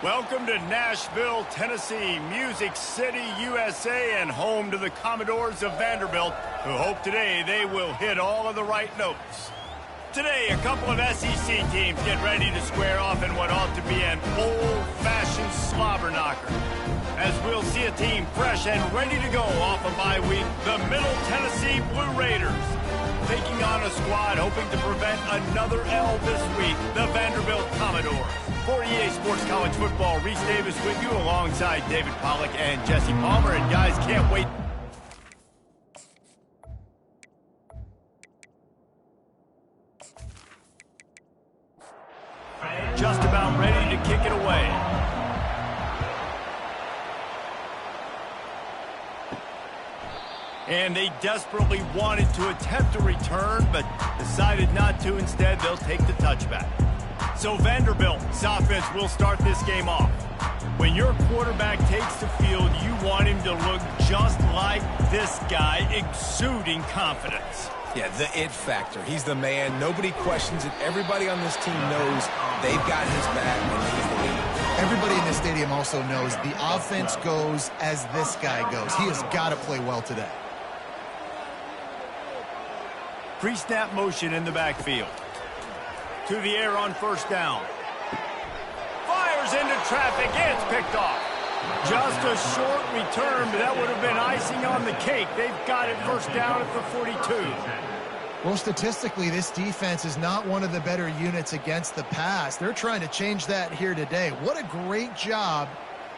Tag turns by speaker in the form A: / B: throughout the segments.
A: Welcome to Nashville, Tennessee, Music City, USA, and home to the Commodores of Vanderbilt, who hope today they will hit all of the right notes. Today, a couple of SEC teams get ready to square off in what ought to be an old-fashioned slobber knocker. As we'll see a team fresh and ready to go off a bye week, the Middle Tennessee Blue Raiders. Taking on a squad hoping to prevent another L this week, the Vanderbilt Commodores. For EA Sports College Football, Reese Davis with you alongside David Pollack and Jesse Palmer. And guys, can't wait. Just about ready to kick it away. And they desperately wanted to attempt a return, but decided not to. Instead, they'll take the touchback. So Vanderbilt's offense will start this game off. When your quarterback takes the field, you want him to look just like this guy, exuding confidence.
B: Yeah, the it factor. He's the man. Nobody questions it. Everybody on this team knows they've got his back and he's the leader.
C: Everybody in this stadium also knows the offense goes as this guy goes. He has got to play well today.
A: Pre-snap motion in the backfield. To the air on first down. Fires into traffic. It's picked off. Just a short return, but that would have been icing on the cake. They've got it first down at the 42.
C: Well, statistically, this defense is not one of the better units against the pass. They're trying to change that here today. What a great job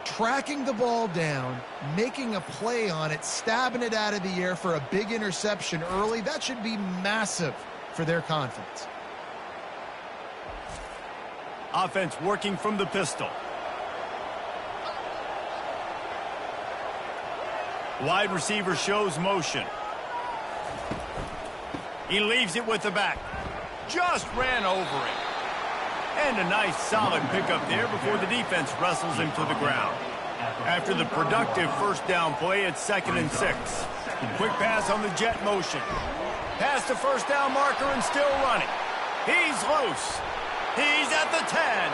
C: tracking the ball down, making a play on it, stabbing it out of the air for a big interception early. That should be massive for their confidence.
A: Offense working from the pistol. Wide receiver shows motion. He leaves it with the back. Just ran over him. And a nice solid pickup there before the defense wrestles him to the ground. After the productive first down play, it's 2nd and 6. Quick pass on the jet motion. Past the first down marker and still running. He's loose. He's at the 10.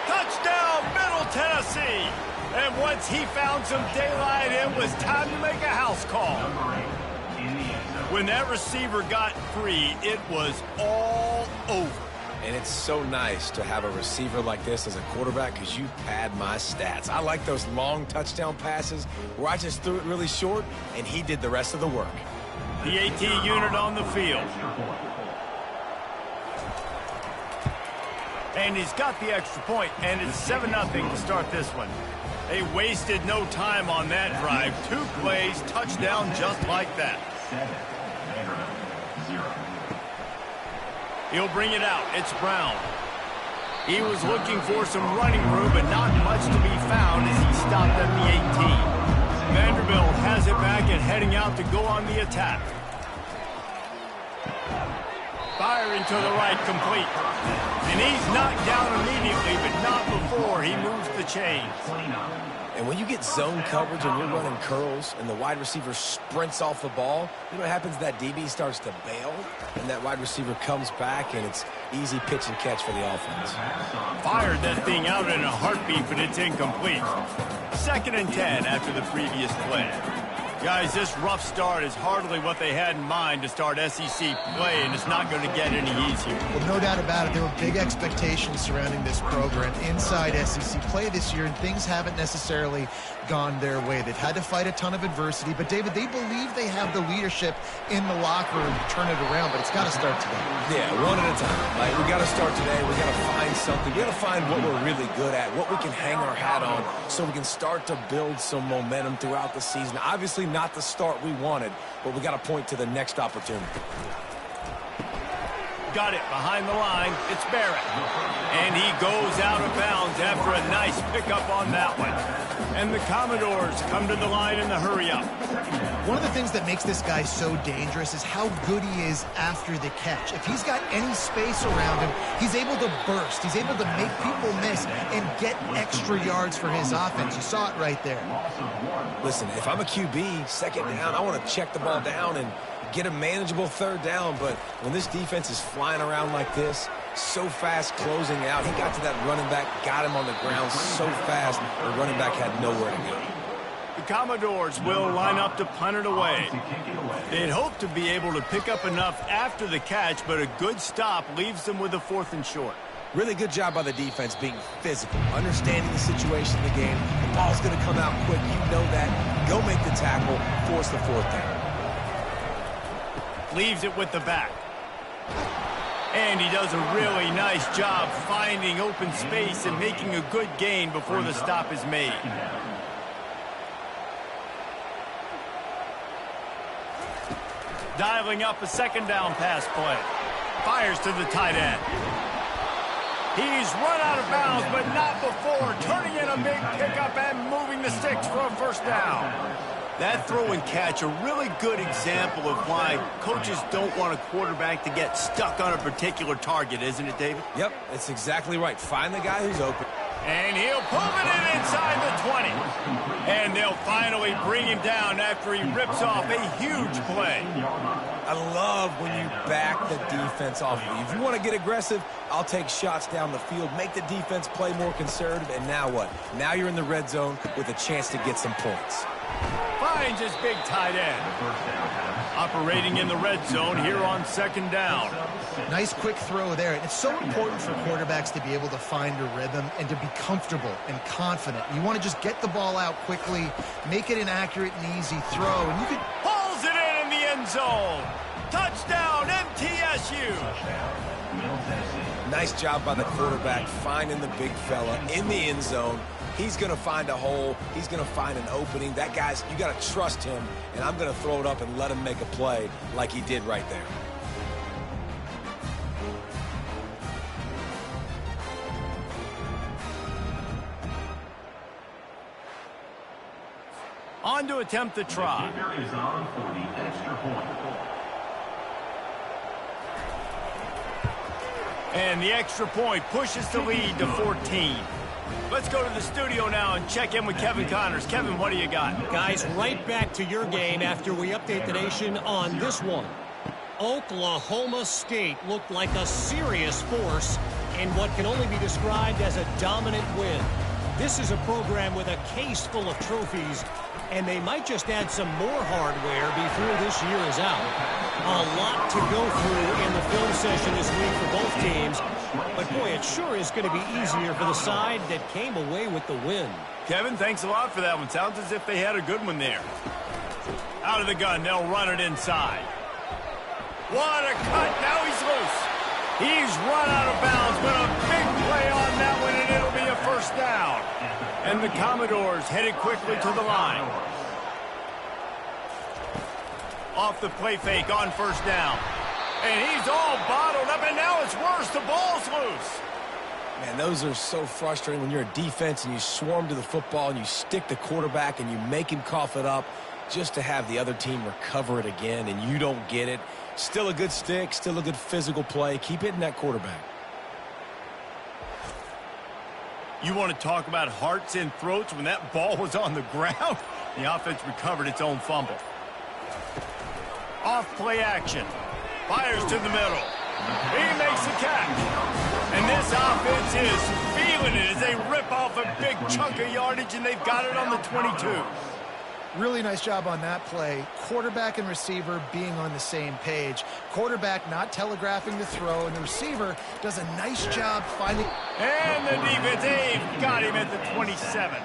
A: Touchdown, Middle Tennessee. And once he found some daylight, it was time to make a house call. When that receiver got free, it was all over.
B: And it's so nice to have a receiver like this as a quarterback because you pad my stats. I like those long touchdown passes where I just threw it really short and he did the rest of the work.
A: The AT unit on the field. And he's got the extra point, and it's 7-0 to start this one. They wasted no time on that drive. 2 plays, touchdown just like that. He'll bring it out. It's Brown. He was looking for some running room, but not much to be found as he stopped at the 18. Vanderbilt has it back and heading out to go on the attack. Firing to the right, complete. And he's knocked down immediately, but not before he moves the chains.
B: And when you get zone coverage and you're running curls and the wide receiver sprints off the ball, you know what happens? That DB starts to bail, and that wide receiver comes back, and it's easy pitch and catch for the offense.
A: Fired that thing out in a heartbeat, but it's incomplete. 2nd and 10 after the previous play. Guys, this rough start is hardly what they had in mind to start SEC play, and it's not going to get any easier.
C: Well, no doubt about it. There were big expectations surrounding this program inside SEC play this year, and things haven't necessarily gone their way. They've had to fight a ton of adversity, but, David, they believe they have the leadership in the locker room to turn it around, but it's got to start today.
B: Yeah, one at a time. Like, we got to start today. We got to find something. We got to find what we're really good at, what we can hang our hat on, so we can start to build some momentum throughout the season. Obviously, not the start we wanted, but we got to point to the next opportunity.
A: Got it behind the line. It's Barrett. And he goes out of bounds after a nice pickup on that one. And the Commodores come to the line in the hurry-up.
C: One of the things that makes this guy so dangerous is how good he is after the catch. If he's got any space around him, he's able to burst. He's able to make people miss and get extra yards for his offense. You saw it right there.
B: Listen, if I'm a QB, 2nd down, I want to check the ball down and get a manageable 3rd down. But when this defense is flying around like this, so fast closing out. He got to that running back, got him on the ground so fast, the running back had nowhere to go.
A: The Commodores will line up to punt it away. They'd hope to be able to pick up enough after the catch, but a good stop leaves them with a 4th and short.
B: Really good job by the defense being physical, understanding the situation in the game. The ball's going to come out quick. You know that. Go make the tackle, force the 4th down.
A: Leaves it with the back. And he does a really nice job finding open space and making a good gain before the stop is made. Dialing up a 2nd down pass play. Fires to the tight end. He's run out of bounds, but not before turning in a big pickup and moving the sticks for a 1st down. That throw and catch, a really good example of why coaches don't want a quarterback to get stuck on a particular target, isn't it, David?
B: Yep, that's exactly right. Find the guy who's open.
A: And he'll pull it in inside the 20. And they'll finally bring him down after he rips off a huge play.
B: I love when you back the defense off of you. If you want to get aggressive, I'll take shots down the field, make the defense play more conservative, and now what? Now you're in the red zone with a chance to get some points.
A: Finds his big tight end. Operating in the red zone here on 2nd down.
C: Nice quick throw there. It's so important for quarterbacks to be able to find a rhythm and to be comfortable and confident. You want to just get the ball out quickly, make it an accurate and easy throw, and you can...
A: Pulls it in the end zone. Touchdown, MTSU.
B: Nice job by the quarterback finding the big fella in the end zone. He's going to find a hole. He's going to find an opening. That guy's, you got to trust him, and I'm going to throw it up and let him make a play like he did right there.
A: On to attempt the try. And the extra point pushes the lead to 14. Let's go to the studio now and check in with Kevin Connors. Kevin, what do you got?
D: Guys, right back to your game after we update the nation on this one. Oklahoma State looked like a serious force in what can only be described as a dominant win. This is a program with a case full of trophies, and they might just add some more hardware before this year is out. A lot to go through in the film session this week for both teams, but boy, it sure is going to be easier for the side that came away with the win.
A: Kevin, thanks a lot for that one. Sounds as if they had a good one there. Out of the gun, they'll run it inside. What a cut, now he's loose. He's run out of bounds, but a big play on that one, and it'll be a 1st down. And the Commodores headed quickly to the line. Off the play fake on 1st down. And he's all bottled up, and now it's worse. The ball's loose.
B: Man, those are so frustrating when you're a defense and you swarm to the football and you stick the quarterback and you make him cough it up just to have the other team recover it again, and you don't get it. Still a good stick, still a good physical play. Keep hitting that quarterback.
A: You want to talk about hearts and throats when that ball was on the ground? The offense recovered its own fumble. Off play action. Fires to the middle. He makes the catch. And this offense is feeling it as they rip off a big chunk of yardage, and they've got it on the 22.
C: Really nice job on that play. Quarterback and receiver being on the same page. Quarterback not telegraphing the throw, and the receiver does a nice job finding...
A: And the defense, they've got him at the 27.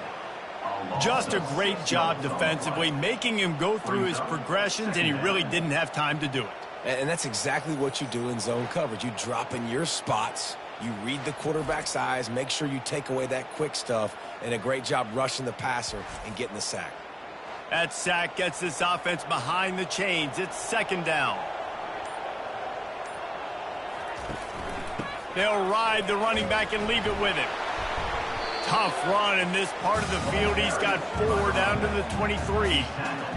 A: Just a great job defensively, making him go through his progressions, and he really didn't have time to do it.
B: And that's exactly what you do in zone coverage. You drop in your spots, you read the quarterback's eyes, make sure you take away that quick stuff, and a great job rushing the passer and getting the sack.
A: That sack gets this offense behind the chains. It's 2nd down. They'll ride the running back and leave it with him. Tough run in this part of the field. He's got 4 down to the 23.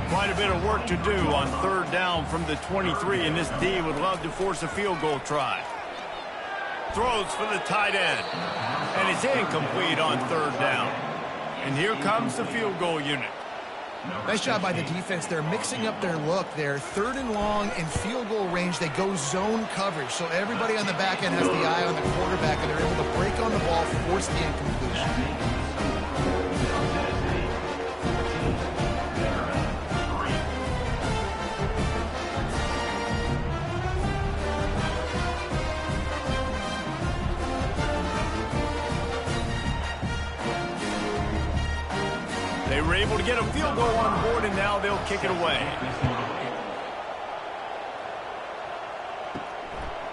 A: Quite a bit of work to do on 3rd down from the 23, and this D would love to force a field goal try. Throws for the tight end, and it's incomplete on 3rd down. And here comes the field goal unit.
C: Nice job by the defense. They're mixing up their look. They're 3rd and long in field goal range. They go zone coverage. So everybody on the back end has the eye on the quarterback, and they're able to break on the ball, force the incompletion.
A: They were able to get a field goal on board, and now they'll kick it away.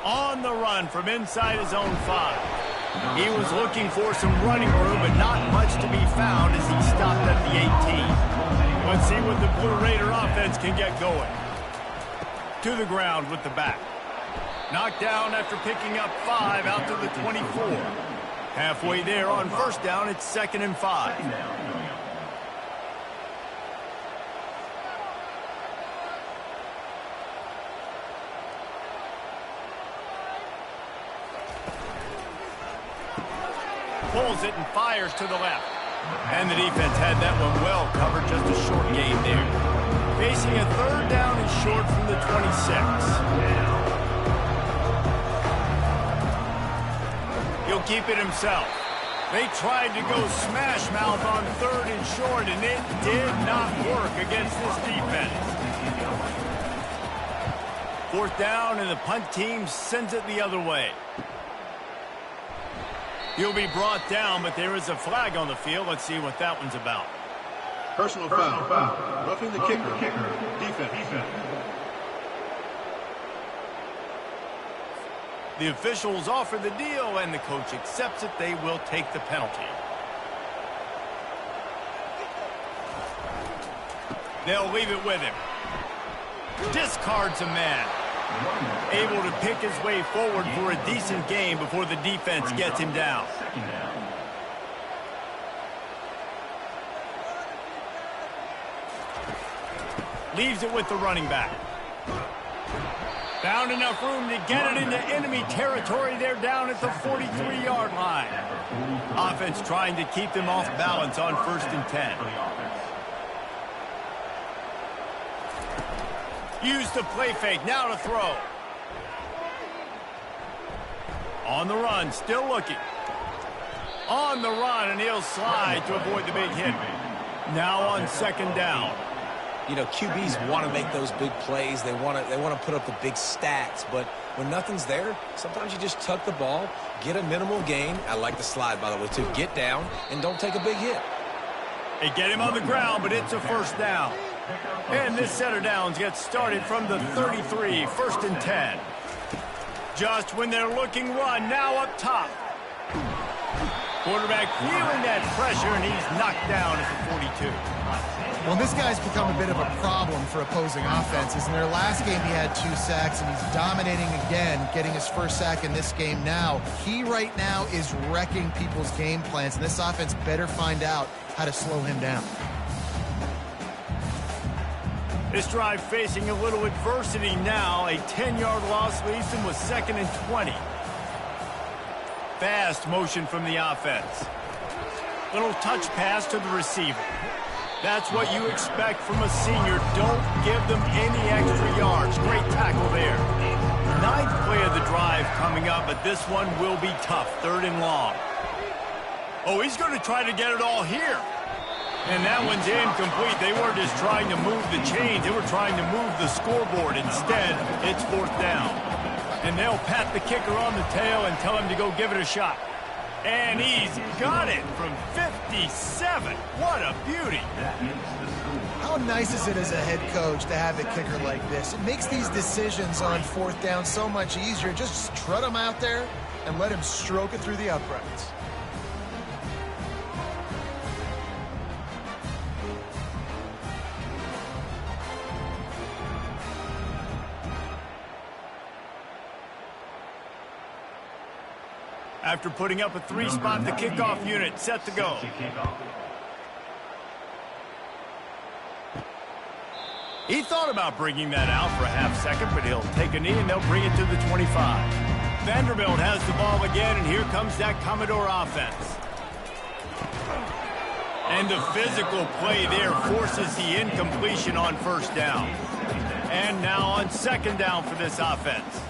A: On the run from inside his own 5. He was looking for some running room, but not much to be found as he stopped at the 18. Let's see what the Blue Raider offense can get going. To the ground with the back. Knocked down after picking up 5 out to the 24. Halfway there on first down, it's 2nd and 5. Pulls it and fires to the left. And the defense had that one well covered, just a short gain there. Facing a 3rd down and short from the 26. He'll keep it himself. They tried to go smash mouth on 3rd and short, and it did not work against this defense. 4th down, and the punt team sends it the other way. He'll be brought down, but there is a flag on the field. Let's see what that one's about.
E: Personal foul. Roughing the kicker. Defense.
A: The officials offer the deal, and the coach accepts it. They will take the penalty. They'll leave it with him. Discards a man. Able to pick his way forward for a decent game before the defense gets him down. Leaves it with the running back. Found enough room to get it into enemy territory. They're down at the 43-yard line. Offense trying to keep them off balance on 1st and 10. Use the play fake, now to throw. On the run, still looking. On the run, and he'll slide to avoid the big hit. Now on 2nd down.
B: You know, QBs want to make those big plays. They want to put up the big stats. But when nothing's there, sometimes you just tuck the ball, get a minimal gain. I like the slide, by the way, too. Get down and don't take a big hit.
A: They get him on the ground, but it's a 1st down. And this set of downs gets started from the 33, 1st and 10. Just when they're looking run, now up top. Quarterback feeling that pressure, and he's knocked down at the 42.
C: Well, this guy's become a bit of a problem for opposing offenses. In their last game, he had 2 sacks, and he's dominating again, getting his 1st sack in this game now. He right now is wrecking people's game plans, and this offense better find out how to slow him down.
A: This drive facing a little adversity now. A 10-yard loss leaves him with 2nd and 20. Fast motion from the offense. Little touch pass to the receiver. That's what you expect from a senior. Don't give them any extra yards. Great tackle there. 9th play of the drive coming up, but this one will be tough. 3rd and long. Oh, he's going to try to get it all here. And that one's incomplete. They weren't just trying to move the chains. They were trying to move the scoreboard. Instead, it's 4th down. And they'll pat the kicker on the tail and tell him to go give it a shot. And he's got it from 57. What a beauty.
C: How nice is it as a head coach to have a kicker like this? It makes these decisions on 4th down so much easier. Just strut him out there and let him stroke it through the uprights.
A: After putting up a 3-spot, the kickoff unit set to go. He thought about bringing that out for a half-second, but he'll take a knee and they'll bring it to the 25. Vanderbilt has the ball again, and here comes that Commodore offense. And the physical play there forces the incompletion on first down. And now on second down for this offense.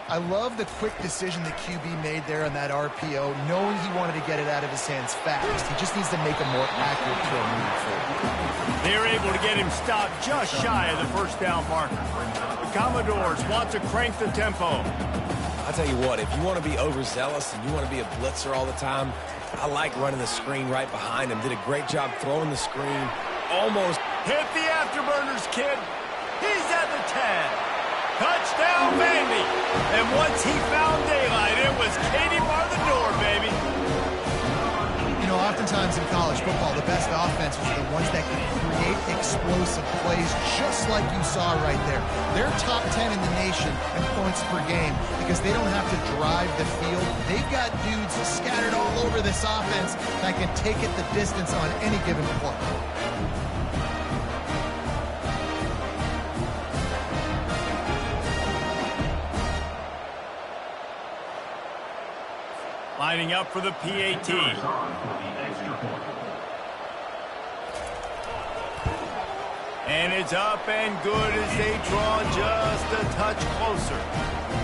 C: I love the quick decision the QB made there on that RPO, knowing he wanted to get it out of his hands fast. He just needs to make a more accurate throw moving forward.
A: They're able to get him stopped just shy of the first down marker. The Commodores want to crank the tempo.
B: I'll tell you what, if you want to be overzealous and you want to be a blitzer all the time, I like running the screen right behind him. Did a great job throwing the screen. Almost
A: hit the afterburners, kid. He's at the 10. Touchdown, Vandy. And once he found daylight, it was Katie bar the door, baby.
C: You know, oftentimes in college football, the best offenses are the ones that can create explosive plays, just like you saw right there. They're top 10 in the nation in points per game because they don't have to drive the field. They've got dudes scattered all over this offense that can take it the distance on any given play.
A: Lining up for the PAT. And it's up and good as they draw just a touch closer.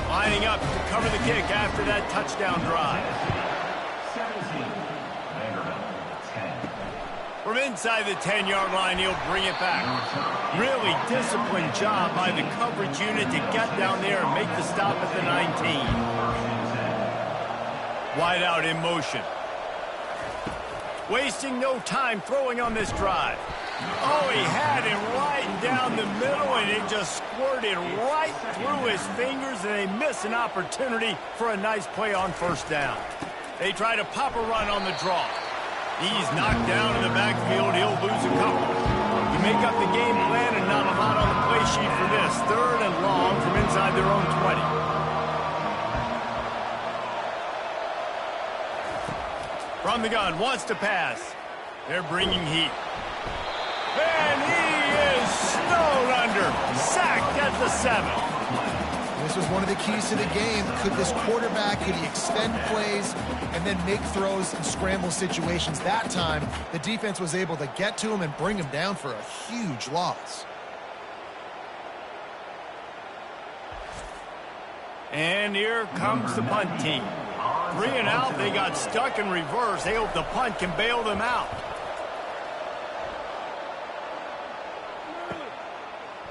A: Lining up to cover the kick after that touchdown drive.
F: 17, Vanderbilt, 10.
A: From inside the 10-yard line, he'll bring it back. Really disciplined job by the coverage unit to get down there and make the stop at the 19. Wide out in motion. Wasting no time throwing on this drive. Oh, he had it right down the middle, and it just squirted right through his fingers, and they miss an opportunity for a nice play on first down. They try to pop a run on the draw. He's knocked down in the backfield. He'll lose a couple. You make up the game plan and not a lot on the play sheet for this. Third and long from inside their own 20. From the gun, wants to pass. They're bringing heat. And he is snowed under. Sacked at the 7.
C: This was one of the keys to the game. Could this quarterback, could he extend plays and then make throws in scramble situations? That time, the defense was able to get to him and bring him down for a huge loss.
A: And here comes the punt team. 3 and out, they got stuck in reverse. They hope the punt can bail them out.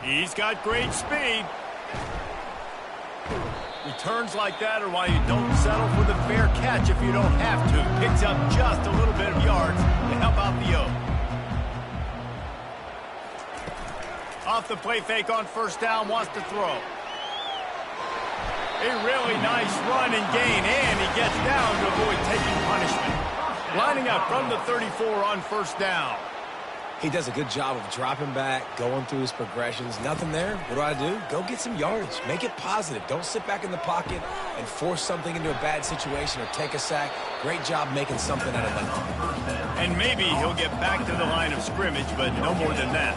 A: He's got great speed. Returns like that are why you don't settle for the fair catch if you don't have to. Picks up just a little bit of yards to help out the O. Off the play fake on first down, wants to throw. A really nice run and gain, and he gets down to avoid taking punishment. Lining up from the 34 on first down.
B: He does a good job of dropping back, going through his progressions. Nothing there. What do? Go get some yards. Make it positive. Don't sit back in the pocket and force something into a bad situation or take a sack. Great job making something out of that.
A: And maybe he'll get back to the line of scrimmage, but no more than that.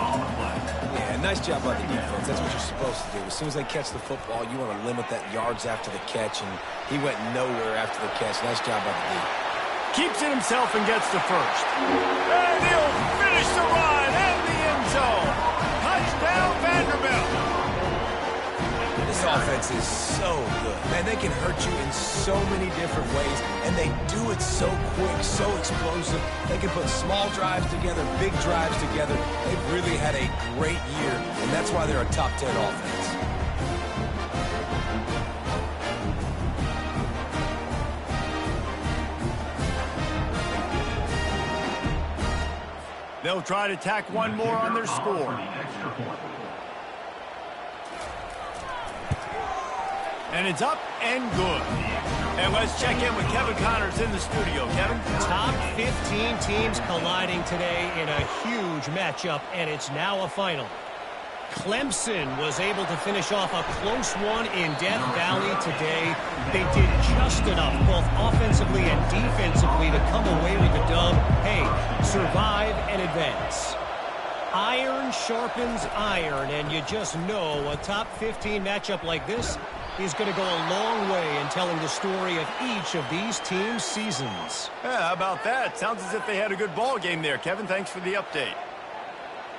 B: Yeah, nice job by the defense. That's what you're supposed to do. As soon as they catch the football, you want to limit that yards after the catch, and he went nowhere after the catch. Nice job by the defense.
A: Keeps it himself and gets to first. And he'll finish the run and the end zone. Touchdown, Vanderbilt.
B: This offense is so good. Man, they can hurt you in so many different ways, and they do it so quick, so explosive. They can put small drives together, big drives together. They've really had a great year, and that's why they're a top 10 offense.
A: They'll try to tack one more on their score. And it's up and good. And let's check in with Kevin Connors in the studio. Kevin?
D: Top 15 teams colliding today in a huge matchup, and it's now a final. Clemson was able to finish off a close one in Death Valley today. They did just enough, both offensively and defensively, to come away with the dub. Hey, survive and advance. Iron sharpens iron, and you just know a top 15 matchup like this is going to go a long way in telling the story of each of these teams' seasons.
A: Yeah, how about that? Sounds as if they had a good ball game there, Kevin. Thanks for the update.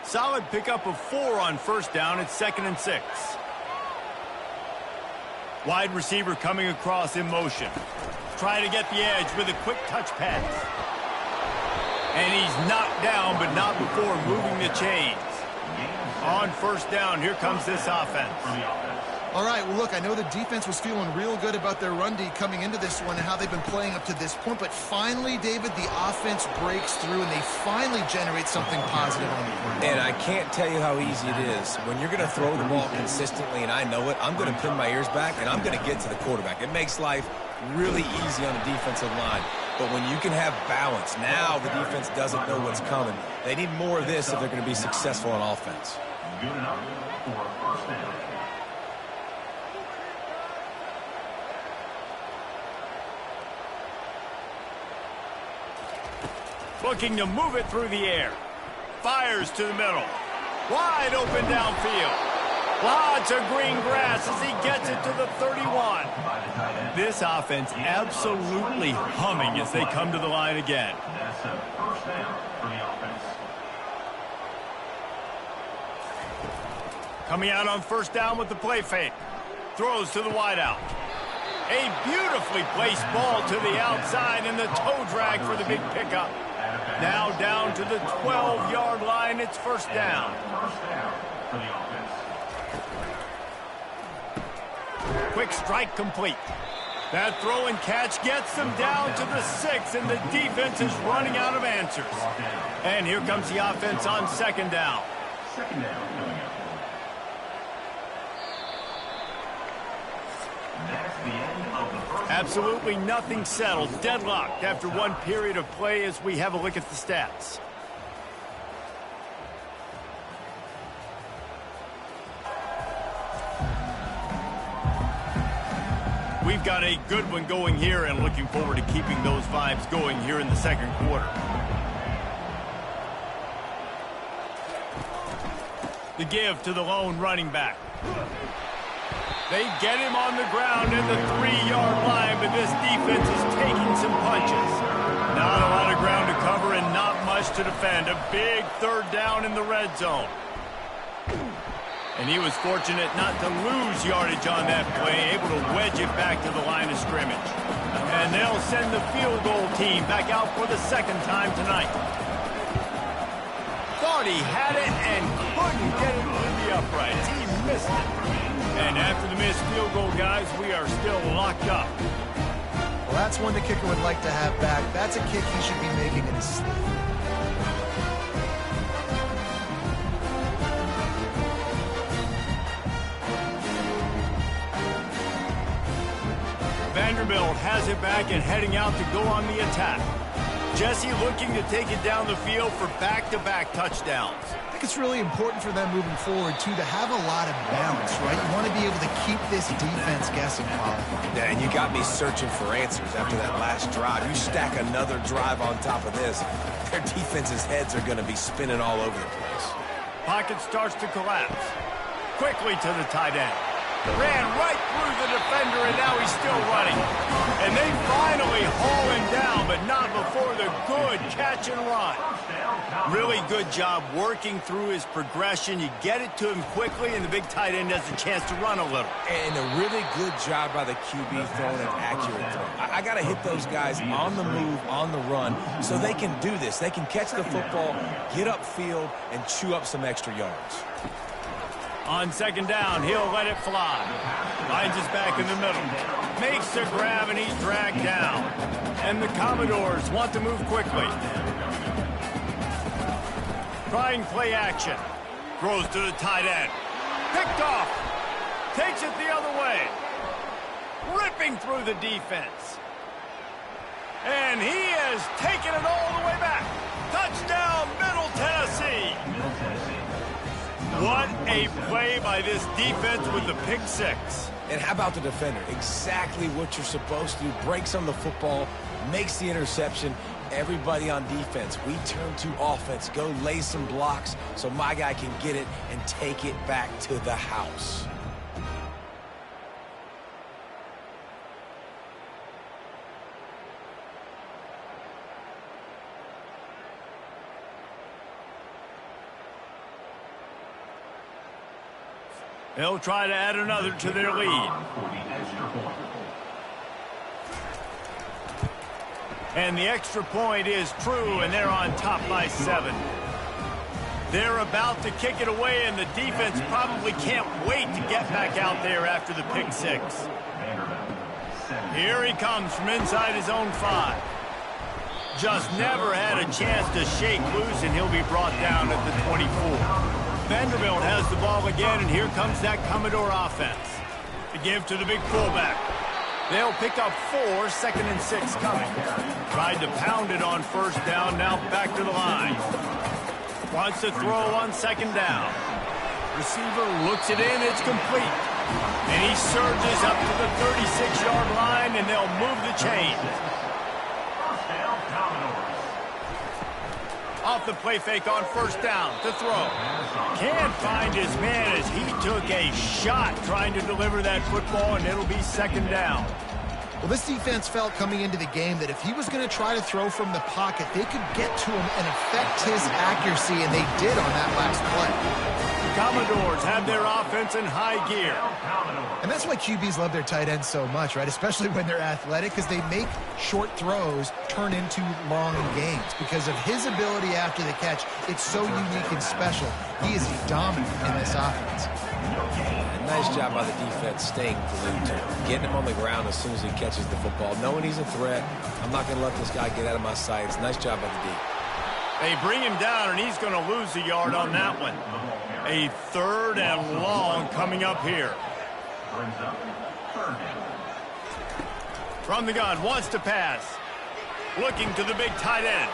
A: Solid pickup of 4 on first down. It's 2nd and 6. Wide receiver coming across in motion. Try to get the edge with a quick touch pass. And he's knocked down, but not before moving the chains. On first down, here comes this offense.
C: All right, well, look, I know the defense was feeling real good about their run D coming into this one and how they've been playing up to this point, but finally, David, the offense breaks through and they finally generate something positive on the ground.
B: And I can't tell you how easy it is. When you're going to throw the ball consistently, and I know it, I'm going to pin my ears back, and I'm going to get to the quarterback. It makes life really easy on the defensive line. But when you can have balance, now the defense doesn't know what's coming. They need more of this if they're going to be successful on offense.
F: Good enough for first down.
A: Looking to move it through the air. Fires to the middle. Wide open downfield. Lots of green grass as he gets it to the 31. This offense absolutely humming as they come to the line again.
F: That's a first down for the offense.
A: Coming out on first down with the play fake. Throws to the wideout. A beautifully placed ball to the outside and the toe drag for the big pickup. Now down to the 12-yard line. It's first down.
F: First down for the offense.
A: Quick strike complete. That throw and catch gets them down to the 6, and the defense is running out of answers. And here comes the offense on second down.
F: Second down coming up. That's the end of the first.
A: Absolutely nothing settled. Deadlocked after one period of play as we have a look at the stats. We've got a good one going here and looking forward to keeping those vibes going here in the second quarter. The give to the lone running back. They get him on the ground at the 3-yard line, but this defense is taking some punches. Not a lot of ground to cover and not much to defend. A big third down in the red zone. And he was fortunate not to lose yardage on that play, able to wedge it back to the line of scrimmage. And they'll send the field goal team back out for the second time tonight. Thought he had it and couldn't get it through the uprights. He missed it. And after the missed field goal, guys, we are still locked up.
C: Well, that's one the kicker would like to have back. That's a kick he should be making in his sleep.
A: Vanderbilt has it back and heading out to go on the attack. Jesse looking to take it down the field for back-to-back touchdowns.
C: I think it's really important for them moving forward, too, to have a lot of balance, right? You want to be able to keep this defense guessing, Paul.
B: Yeah, and you got me searching for answers after that last drive. You stack another drive on top of this, their defense's heads are going to be spinning all over the place.
A: Pocket starts to collapse. Quickly to the tight end. Ran right through the defender, and now he's still running. And they finally haul him down, but not before the good catch and run. Really good job working through his progression. You get it to him quickly, and the big tight end has a chance to run a little.
B: And a really good job by the QB throwing an accurate throw. I got to hit those guys on the move, on the run, so they can do this. They can catch the football, get upfield, and chew up some extra yards.
A: On second down, he'll let it fly. Finds his back in the middle. Makes the grab, and he's dragged down. And the Commodores want to move quickly. Trying play action. Throws to the tight end. Picked off. Takes it the other way. Ripping through the defense. And he has taken it all the way back. Touchdown, Middle Tennessee. What a play by this defense with the pick six.
B: And how about the defender? Exactly what you're supposed to do. Breaks on the football, makes the interception. Everybody on defense, we turn to offense. Go lay some blocks so my guy can get it and take it back to the house.
A: They'll try to add another to their lead.
F: For the extra point.
A: And the extra point is true, and they're on top by 7. They're about to kick it away, and the defense probably can't wait to get back out there after the pick 6. Here he comes from inside his own 5. Just never had a chance to shake loose, and he'll be brought down at the 24. Vanderbilt has the ball again, and here comes that Commodore offense. To give to the big fullback. They'll pick up 4, 2nd and 6 coming. Tried to pound it on first down, now back to the line. Wants to throw on 2nd down. Receiver looks it in, it's complete. And he surges up to the 36-yard line, and they'll move the chain.
F: First down, Commodores.
A: Off the play fake on first down to throw. Can't find his man as he took a shot trying to deliver that football, and it'll be 2nd down.
C: Well, this defense felt coming into the game that if he was going to try to throw from the pocket, they could get to him and affect his accuracy, and they did on that last play.
A: Commodores have their offense in high gear.
C: And that's why QBs love their tight ends so much, right? Especially when they're athletic, because they make short throws turn into long gains. Because of his ability after the catch, it's so unique and special. He is dominant in this offense.
B: Nice job by the defense staying glued to him, getting him on the ground as soon as he catches the football, knowing he's a threat. I'm not going to let this guy get out of my sights. Nice job by the D.
A: They bring him down, and he's going to lose a yard on that one. A 3rd and long coming up here.
F: Brings up 3rd down.
A: From the gun, wants to pass. Looking to the big tight end.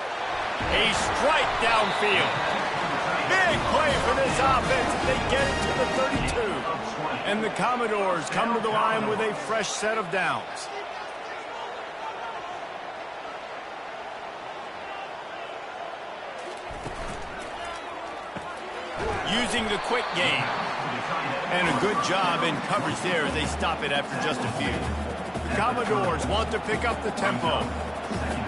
A: A strike downfield. Big play for this offense. They get it to the 32. And the Commodores come to the line with a fresh set of downs. Using the quick game. And a good job in coverage there as they stop it after just a few. The Commodores want to pick up the tempo.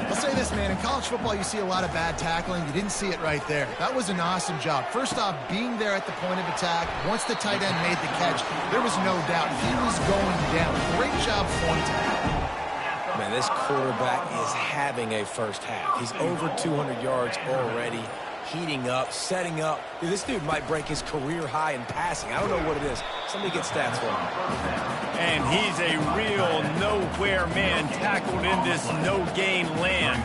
C: I'll say this, man. In college football, you see a lot of bad tackling. You didn't see it right there. That was an awesome job. First off, being there at the point of attack. Once the tight end made the catch, there was no doubt he was going down. Great job pointing.
B: Man, this quarterback is having a first half. He's over 200 yards already, heating up, setting up. Dude, this dude might break his career high in passing. I don't know what it is. Somebody get stats for him.
A: And he's a real nowhere man tackled in this no-gain land.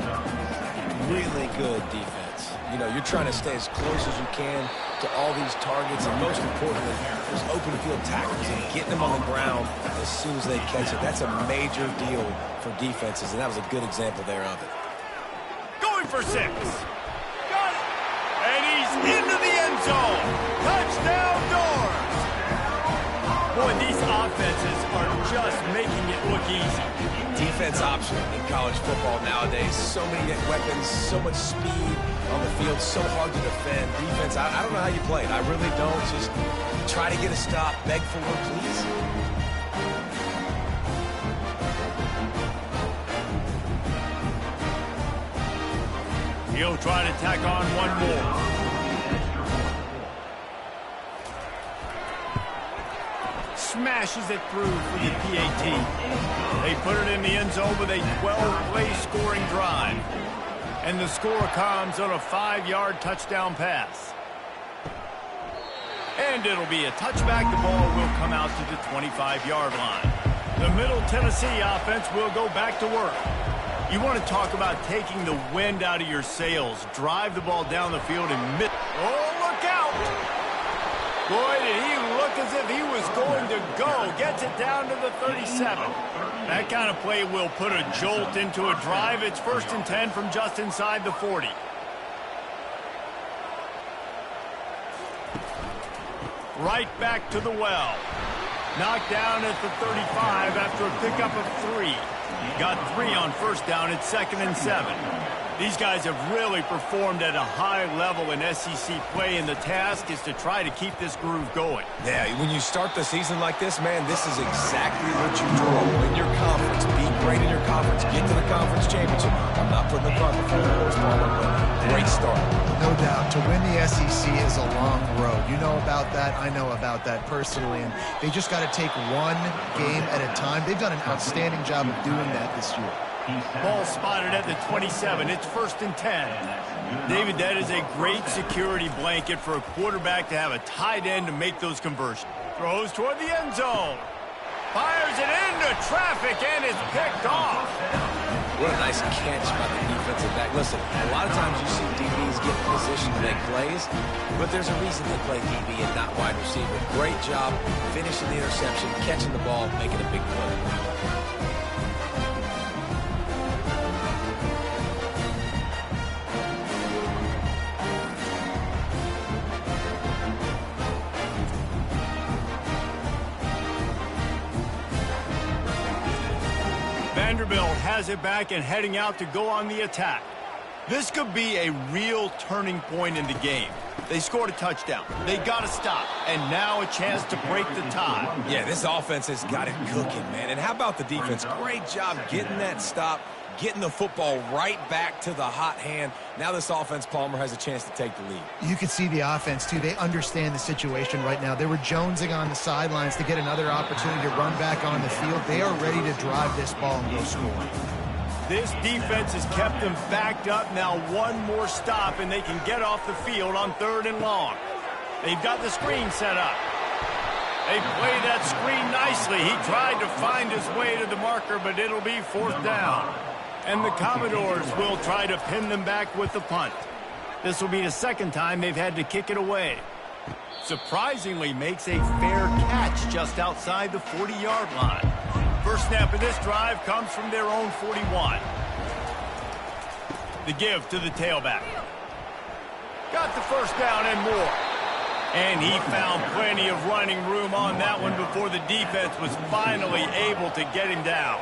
B: Really good defense. You know, you're trying to stay as close as you can to all these targets, and most importantly, there's open field tackles and getting them on the ground as soon as they catch it. That's a major deal for defenses, and that was a good example there of it.
A: Going for 6. Got it. And he's into the end zone. Touchdown, Doors. Boy, these offenses are just making it look easy.
B: Defense option in college football nowadays. So many weapons, so much speed on the field, so hard to defend. Defense, I don't know how you play it. I really don't. Just try to get a stop, beg for one, please.
A: He'll try to tack on one more. Smashes it through for the PAT. They put it in the end zone with a 12-play scoring drive. And the score comes on a 5-yard touchdown pass. And it'll be a touchback. The ball will come out to the 25-yard line. The Middle Tennessee offense will go back to work. You want to talk about taking the wind out of your sails. Drive the ball down the field and miss. Oh, look out! Boy, did he look as if he was going to go. Gets it down to the 37. That kind of play will put a jolt into a drive. It's 1st and 10 from just inside the 40. Right back to the well. Knocked down at the 35 after a pickup of 3. Got 3 on first down at 2nd and 7. These guys have really performed at a high level in SEC play, and the task is to try to keep this groove going.
B: Yeah, when you start the season like this, man, this is exactly what you do. Win your conference, be great in your conference, get to the conference championship. I'm not putting the cart before the horse, Palmer, but great start.
C: No doubt. To win the SEC is a long road. You know about that. I know about that personally. And they just got to take one game at a time. They've done an outstanding job of doing that this year.
A: Ball spotted at the 27. It's 1st and 10. David, that is a great security blanket for a quarterback to have a tight end to make those conversions. Throws toward the end zone. Fires it into traffic and is picked off.
B: What a nice catch by the defensive back. Listen, a lot of times you see DBs get in position to make plays, but there's a reason they play DB and not wide receiver. Great job finishing the interception, catching the ball, making a big play.
A: Vanderbilt has it back and heading out to go on the attack. This could be a real turning point in the game. They scored a touchdown. They got to stop. And now a chance to break the tie.
B: Yeah, this offense has got it cooking, man. And how about the defense? Great job getting that stop, getting the football right back to the hot hand. Now this offense, Palmer, has a chance to take the lead.
C: You can see the offense, too. They understand the situation right now. They were jonesing on the sidelines to get another opportunity to run back on the field. They are ready to drive this ball and go score.
A: This defense has kept them backed up. Now one more stop, and they can get off the field on 3rd and long. They've got the screen set up. They play that screen nicely. He tried to find his way to the marker, but it'll be 4th down. And the Commodores will try to pin them back with the punt. This will be the 2nd time they've had to kick it away. Surprisingly makes a fair catch just outside the 40-yard line. First snap of this drive comes from their own 41. The give to the tailback. Got the first down and more. And he found plenty of running room on that one before the defense was finally able to get him down.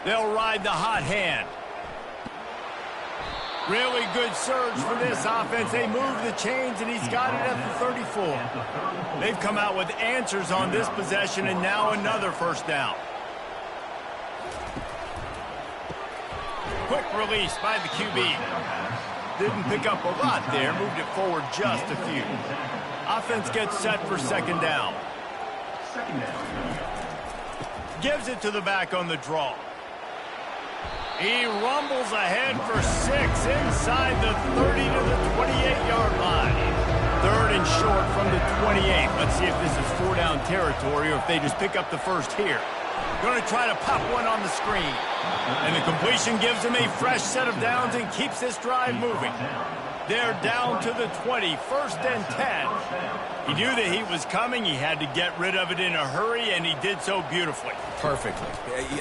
A: They'll ride the hot hand. Really good surge for this offense. They move the chains, and he's got it at the 34. They've come out with answers on this possession, and now another first down. Quick release by the QB. Didn't pick up a lot there. Moved it forward just a few. Offense gets set for 2nd down. Gives it to the back on the draw. He rumbles ahead for 6 inside the 30 to the 28-yard line. 3rd and short from the 28. Let's see if this is 4-down territory or if they just pick up the first here. Going to try to pop one on the screen. And the completion gives him a fresh set of downs and keeps this drive moving. They're down to the 20, 1st and 10. He knew that he was coming. He had to get rid of it in a hurry, and he did so beautifully.
B: Perfectly.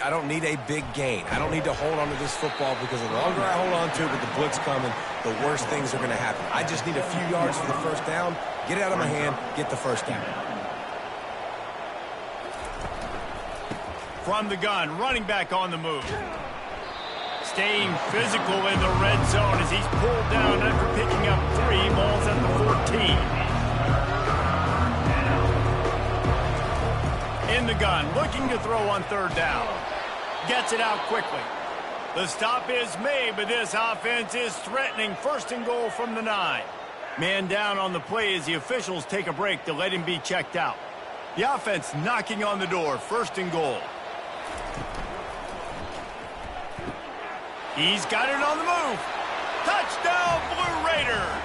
B: I don't need a big gain. I don't need to hold on to this football because the longer I hold on to it with the blitz coming, the worse things are going to happen. I just need a few yards for the first down, get it out of my hand, get the first down.
A: From the gun, running back on the move. Staying physical in the red zone as he's pulled down after picking up 3 balls at the 14. In the gun, looking to throw on 3rd down. Gets it out quickly. The stop is made, but this offense is threatening 1st and goal from the 9. Man down on the play as the officials take a break to let him be checked out. The offense knocking on the door, 1st and goal. He's got it on the move. Touchdown, Blue Raiders.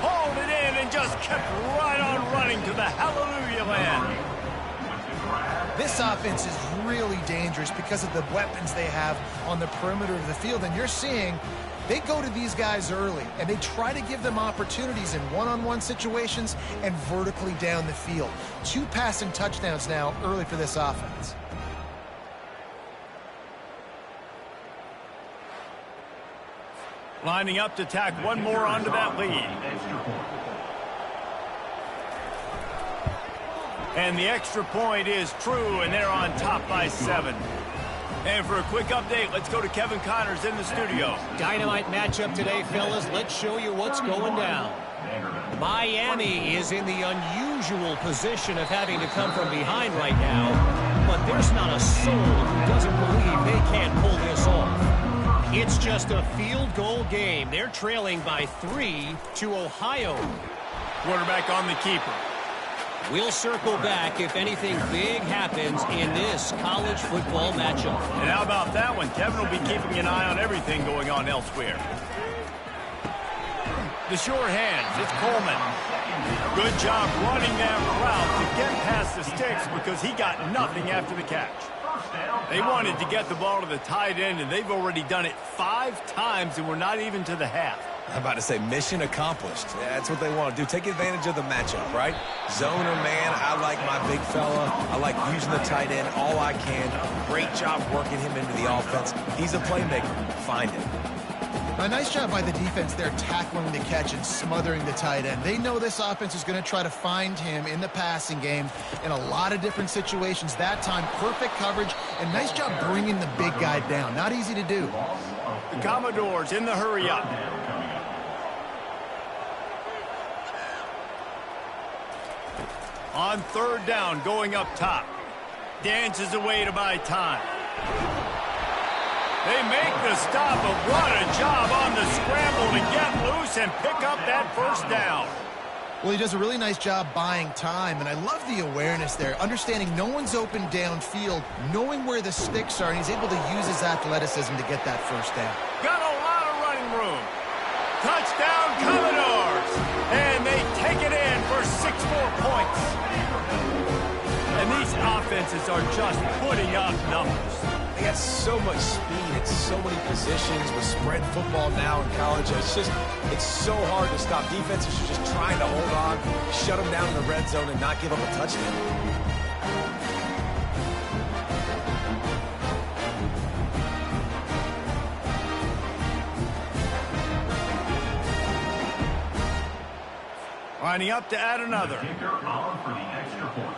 A: Hauled it in and just kept right on running to the hallelujah land.
C: This offense is really dangerous because of the weapons they have on the perimeter of the field. And you're seeing they go to these guys early, and they try to give them opportunities in one-on-one situations and vertically down the field. 2 passing touchdowns now early for this offense.
A: Lining up to tack one more onto that lead. And the extra point is true, and they're on top by 7. And for a quick update, let's go to Kevin Connors in the studio.
D: Dynamite matchup today, fellas. Let's show you what's going down. Miami is in the unusual position of having to come from behind right now, but there's not a soul who doesn't believe they can't pull this off. It's just a field goal game. They're trailing by 3 to Ohio.
A: Quarterback on the keeper.
D: We'll circle back if anything big happens in this college football matchup.
A: And how about that one? Kevin will be keeping an eye on everything going on elsewhere. The sure hands, it's Coleman. Good job running that route to get past the sticks because he got nothing after the catch. They wanted to get the ball to the tight end, and they've already done it 5 times, and we're not even to the half.
B: I'm about to say mission accomplished. That's what they want to do. Take advantage of the matchup, right? Zone or man, I like my big fella. I like using the tight end all I can. Great job working him into the offense. He's a playmaker. Find him.
C: A nice job by the defense there tackling the catch and smothering the tight end. They know this offense is going to try to find him in the passing game in a lot of different situations. That time, perfect coverage, and nice job bringing the big guy down. Not easy to do.
A: The Commodores in the hurry-up. On 3rd down, going up top. Dances away to buy time. They make the stop, but what a job on the scramble to get loose and pick up that 1st down.
C: Well, he does a really nice job buying time, and I love the awareness there. Understanding no one's open downfield, knowing where the sticks are, and he's able to use his athleticism to get that 1st down.
A: Got a lot of running room. Touchdown, Commodores! And they take it in for 6 more points. And these offenses are just putting up numbers.
B: They got so much speed at so many positions with spread football now in college. It's so hard to stop. Defenses are just trying to hold on, shut them down in the red zone, and not give up a touchdown.
A: Lining up to add another.
F: Kicker on for the extra point.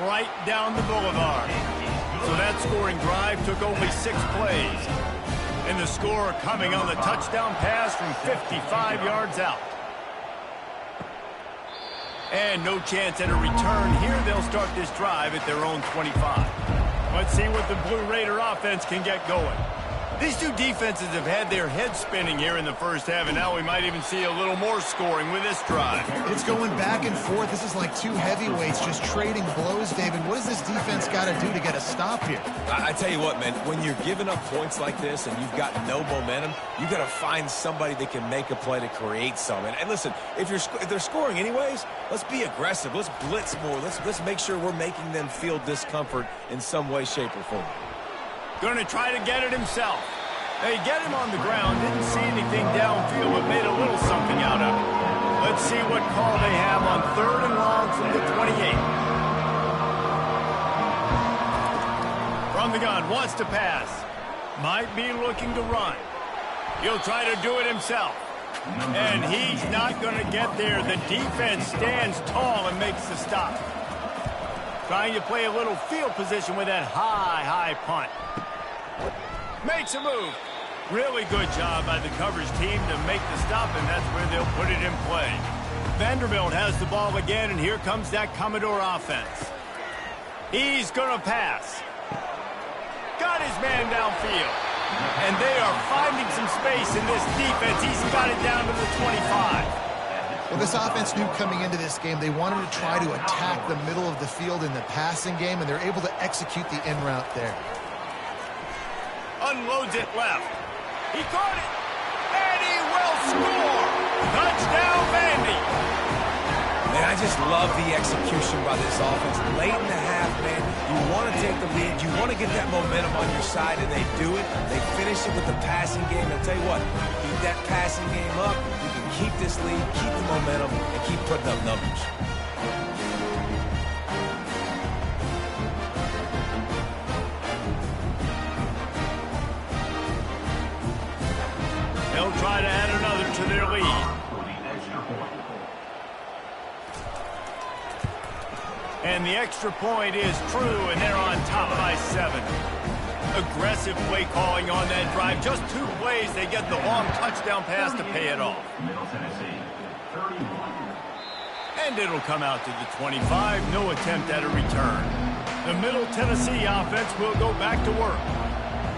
A: Right down the boulevard. So that scoring drive took only 6 plays. And the score coming on the touchdown pass from 55 yards out. And no chance at a return here. They'll start this drive at their own 25. Let's see what the Blue Raider offense can get going. These two defenses have had their heads spinning here in the 1st half, and now we might even see a little more scoring with this drive.
C: It's going back and forth. This is like 2 heavyweights just trading blows, David. What does this defense got to do to get a stop here?
B: I tell you what, man, when you're giving up points like this and you've got no momentum, you got to find somebody that can make a play to create some. And listen, if they're scoring anyways, let's be aggressive. Let's blitz more. Let's make sure we're making them feel discomfort in some way, shape, or form.
A: Going to try to get it himself. They get him on the ground. Didn't see anything downfield, but made a little something out of it. Let's see what call they have on 3rd and long from the 28. From the gun, wants to pass. Might be looking to run. He'll try to do it himself. And he's not going to get there. The defense stands tall and makes the stop. Trying to play a little field position with that high punt. Makes a move. Really good job by the coverage team to make the stop, and that's where they'll put it in play. Vanderbilt has the ball again, and here comes that Commodore offense. He's going to pass. Got his man downfield. And they are finding some space in this defense. He's got it down to the 25.
C: Well, this offense knew coming into this game they wanted to try to attack the middle of the field in the passing game, and they're able to execute the in route there.
A: Unloads it left. He caught it. And he will score. Touchdown, Vandy.
B: Man, I just love the execution by this offense. Late in the half, man, you want to take the lead. You want to get that momentum on your side, and they do it. They finish it with the passing game. I'll tell you what, keep that passing game up. You can keep this lead, keep the momentum, and keep putting up numbers.
A: They'll try to add another to their lead. And the extra point is true, and they're on top by 7. Aggressive play calling on that drive. Just 2 plays, they get the long touchdown pass to pay it off.
F: Middle Tennessee, 31.
A: And it'll come out to the 25. No attempt at a return. The Middle Tennessee offense will go back to work.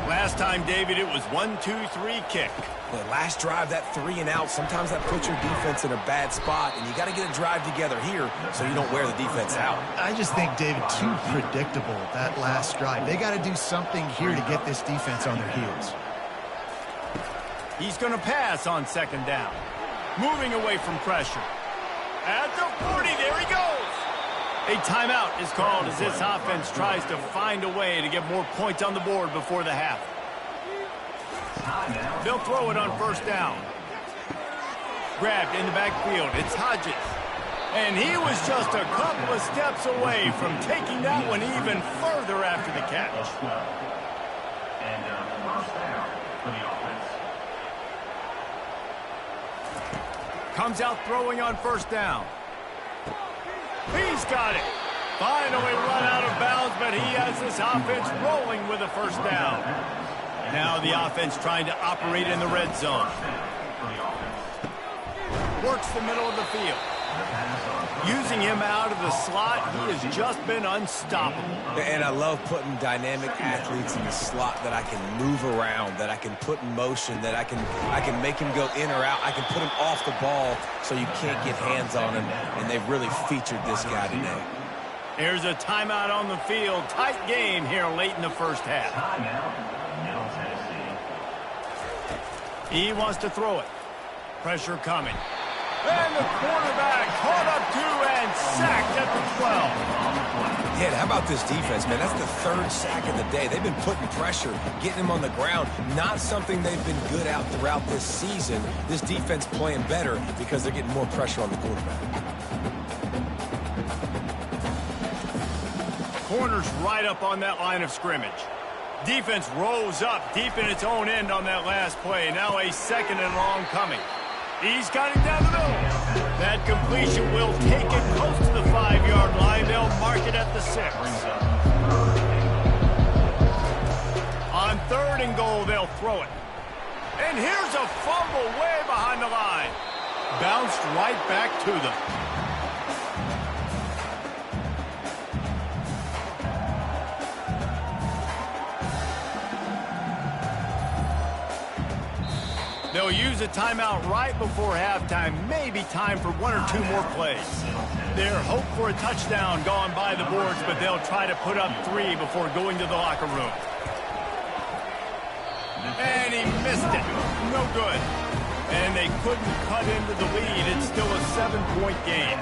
A: Last time, David, it was 1-2-3 kick.
B: The last drive, that 3 and out, sometimes that puts your defense in a bad spot, and you got to get a drive together here so you don't wear the defense out.
C: I just think, David, too predictable, that last drive. They got to do something here to get this defense on their heels.
A: He's going to pass on 2nd down. Moving away from pressure. At the 40, there he goes. A timeout is called as this offense tries to find a way to get more points on the board before the half. They'll throw it on 1st down. Grabbed in the backfield. It's Hodges. And he was just a couple of steps away from taking that one even further after the catch.
F: And 1st down for the offense.
A: Comes out throwing on 1st down. He's got it. Finally run out of bounds, but he has this offense rolling with a 1st down. Now the offense trying to operate in the red zone. Works the middle of the field. Using him out of the slot, he has just been unstoppable.
B: And I love putting dynamic athletes in the slot that I can move around, that I can put in motion, that I can make him go in or out. I can put him off the ball so you can't get hands on him, and they've really featured this guy today.
A: Here's a timeout on the field. Tight game here late in the 1st half.
F: Middle Tennessee.
A: He wants to throw it. Pressure coming. And the quarterback caught up to and sacked at the 12.
B: Yeah, how about this defense, man? That's the 3rd sack of the day. They've been putting pressure, getting him on the ground. Not something they've been good at throughout this season. This defense playing better because they're getting more pressure on the quarterback.
A: Corner's right up on that line of scrimmage. Defense rose up deep in its own end on that last play. Now a 2nd and long coming. He's got it down the middle. That completion will take it close to the 5-yard line. They'll mark it at the 6. On 3rd and goal, they'll throw it. And here's a fumble way behind the line. Bounced right back to them. They'll use a timeout right before halftime. Maybe time for 1 or 2 more plays. Their hope for a touchdown gone by the boards, but they'll try to put up 3 before going to the locker room. And he missed it. No good. And they couldn't cut into the lead. It's still a 7-point game.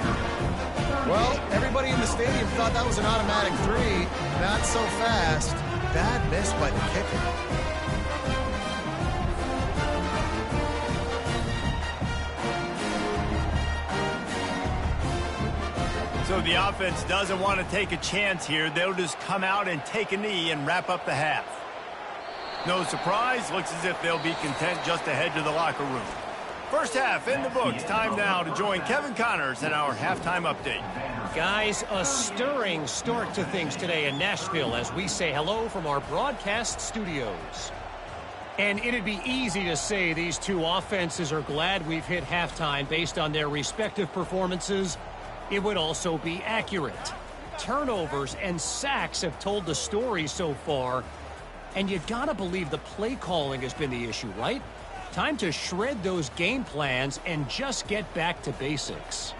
C: Well, everybody in the stadium thought that was an automatic 3. Not so fast. Bad miss by the kicker.
A: So the offense doesn't want to take a chance here. They'll just come out and take a knee and wrap up the half. No surprise. Looks as if they'll be content just to head to the locker room. 1st half in the books. Time now to join Kevin Connors in our halftime update.
D: Guys, a stirring start to things today in Nashville as we say hello from our broadcast studios. And it'd be easy to say these 2 offenses are glad we've hit halftime based on their respective performances. It would also be accurate. Turnovers and sacks have told the story so far. And you gotta believe the play calling has been the issue, right? Time to shred those game plans and just get back to basics.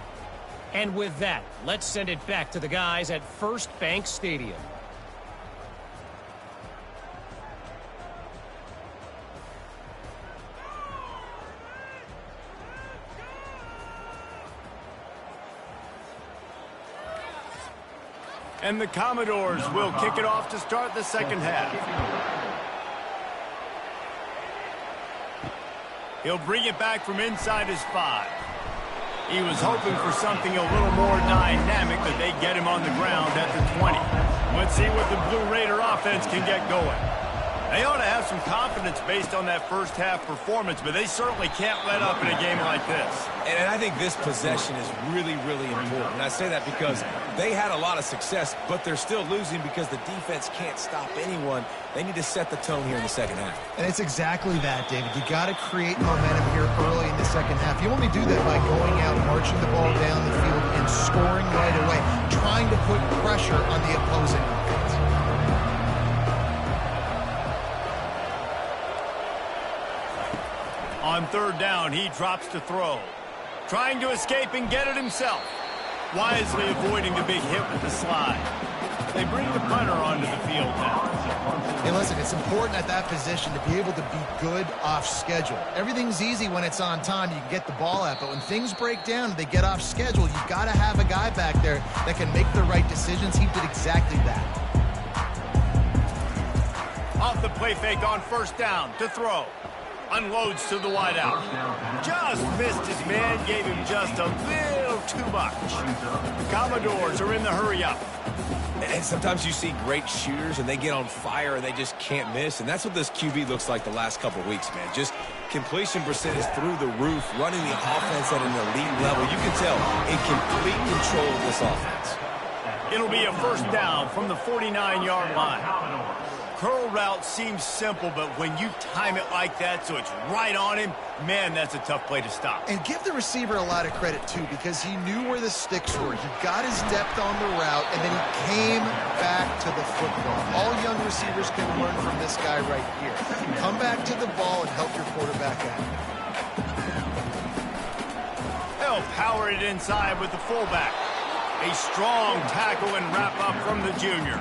D: And with that, let's send it back to the guys at First Bank Stadium.
A: And the Commodores will kick it off to start the 2nd half. He'll bring it back from inside his 5. He was hoping for something a little more dynamic, but they get him on the ground at the 20. Let's see what the Blue Raider offense can get going. They ought to have some confidence based on that first half performance, but they certainly can't let up in a game like this.
B: And I think this possession is really, really important. And I say that because they had a lot of success, but they're still losing because the defense can't stop anyone. They need to set the tone here in the second half.
C: And it's exactly that, David. You got to create momentum here early in the second half. You only do that by going out, marching the ball down the field, and scoring right away, trying to put pressure on the opposing offense.
A: On third down, he drops to throw. Trying to escape and get it himself. Wisely avoiding the big hit with the slide. They bring the punter onto the field now.
C: Hey, listen, it's important at that position to be able to be good off schedule. Everything's easy when it's on time. You can get the ball out. But when things break down and they get off schedule, you've got to have a guy back there that can make the right decisions. He did exactly that.
A: Off the play fake on first down to throw. Unloads to the wideout. Just missed his man, gave him just a little too much. The Commodores are in the hurry-up.
B: And sometimes you see great shooters, and they get on fire, and they just can't miss. And that's what this QB looks like the last couple weeks, man. Just completion percent is through the roof, running the offense at an elite level. You can tell in complete control of this offense.
A: It'll be a first down from the 49-yard line. Curl route seems simple, but when you time it like that so it's right on him, man, that's a tough play to stop.
C: And give the receiver a lot of credit, too, because he knew where the sticks were. He got his depth on the route, and then he came back to the football. All young receivers can learn from this guy right here. Come back to the ball and help your quarterback out.
A: They'll power it inside with the fullback. A strong tackle and wrap up from the junior.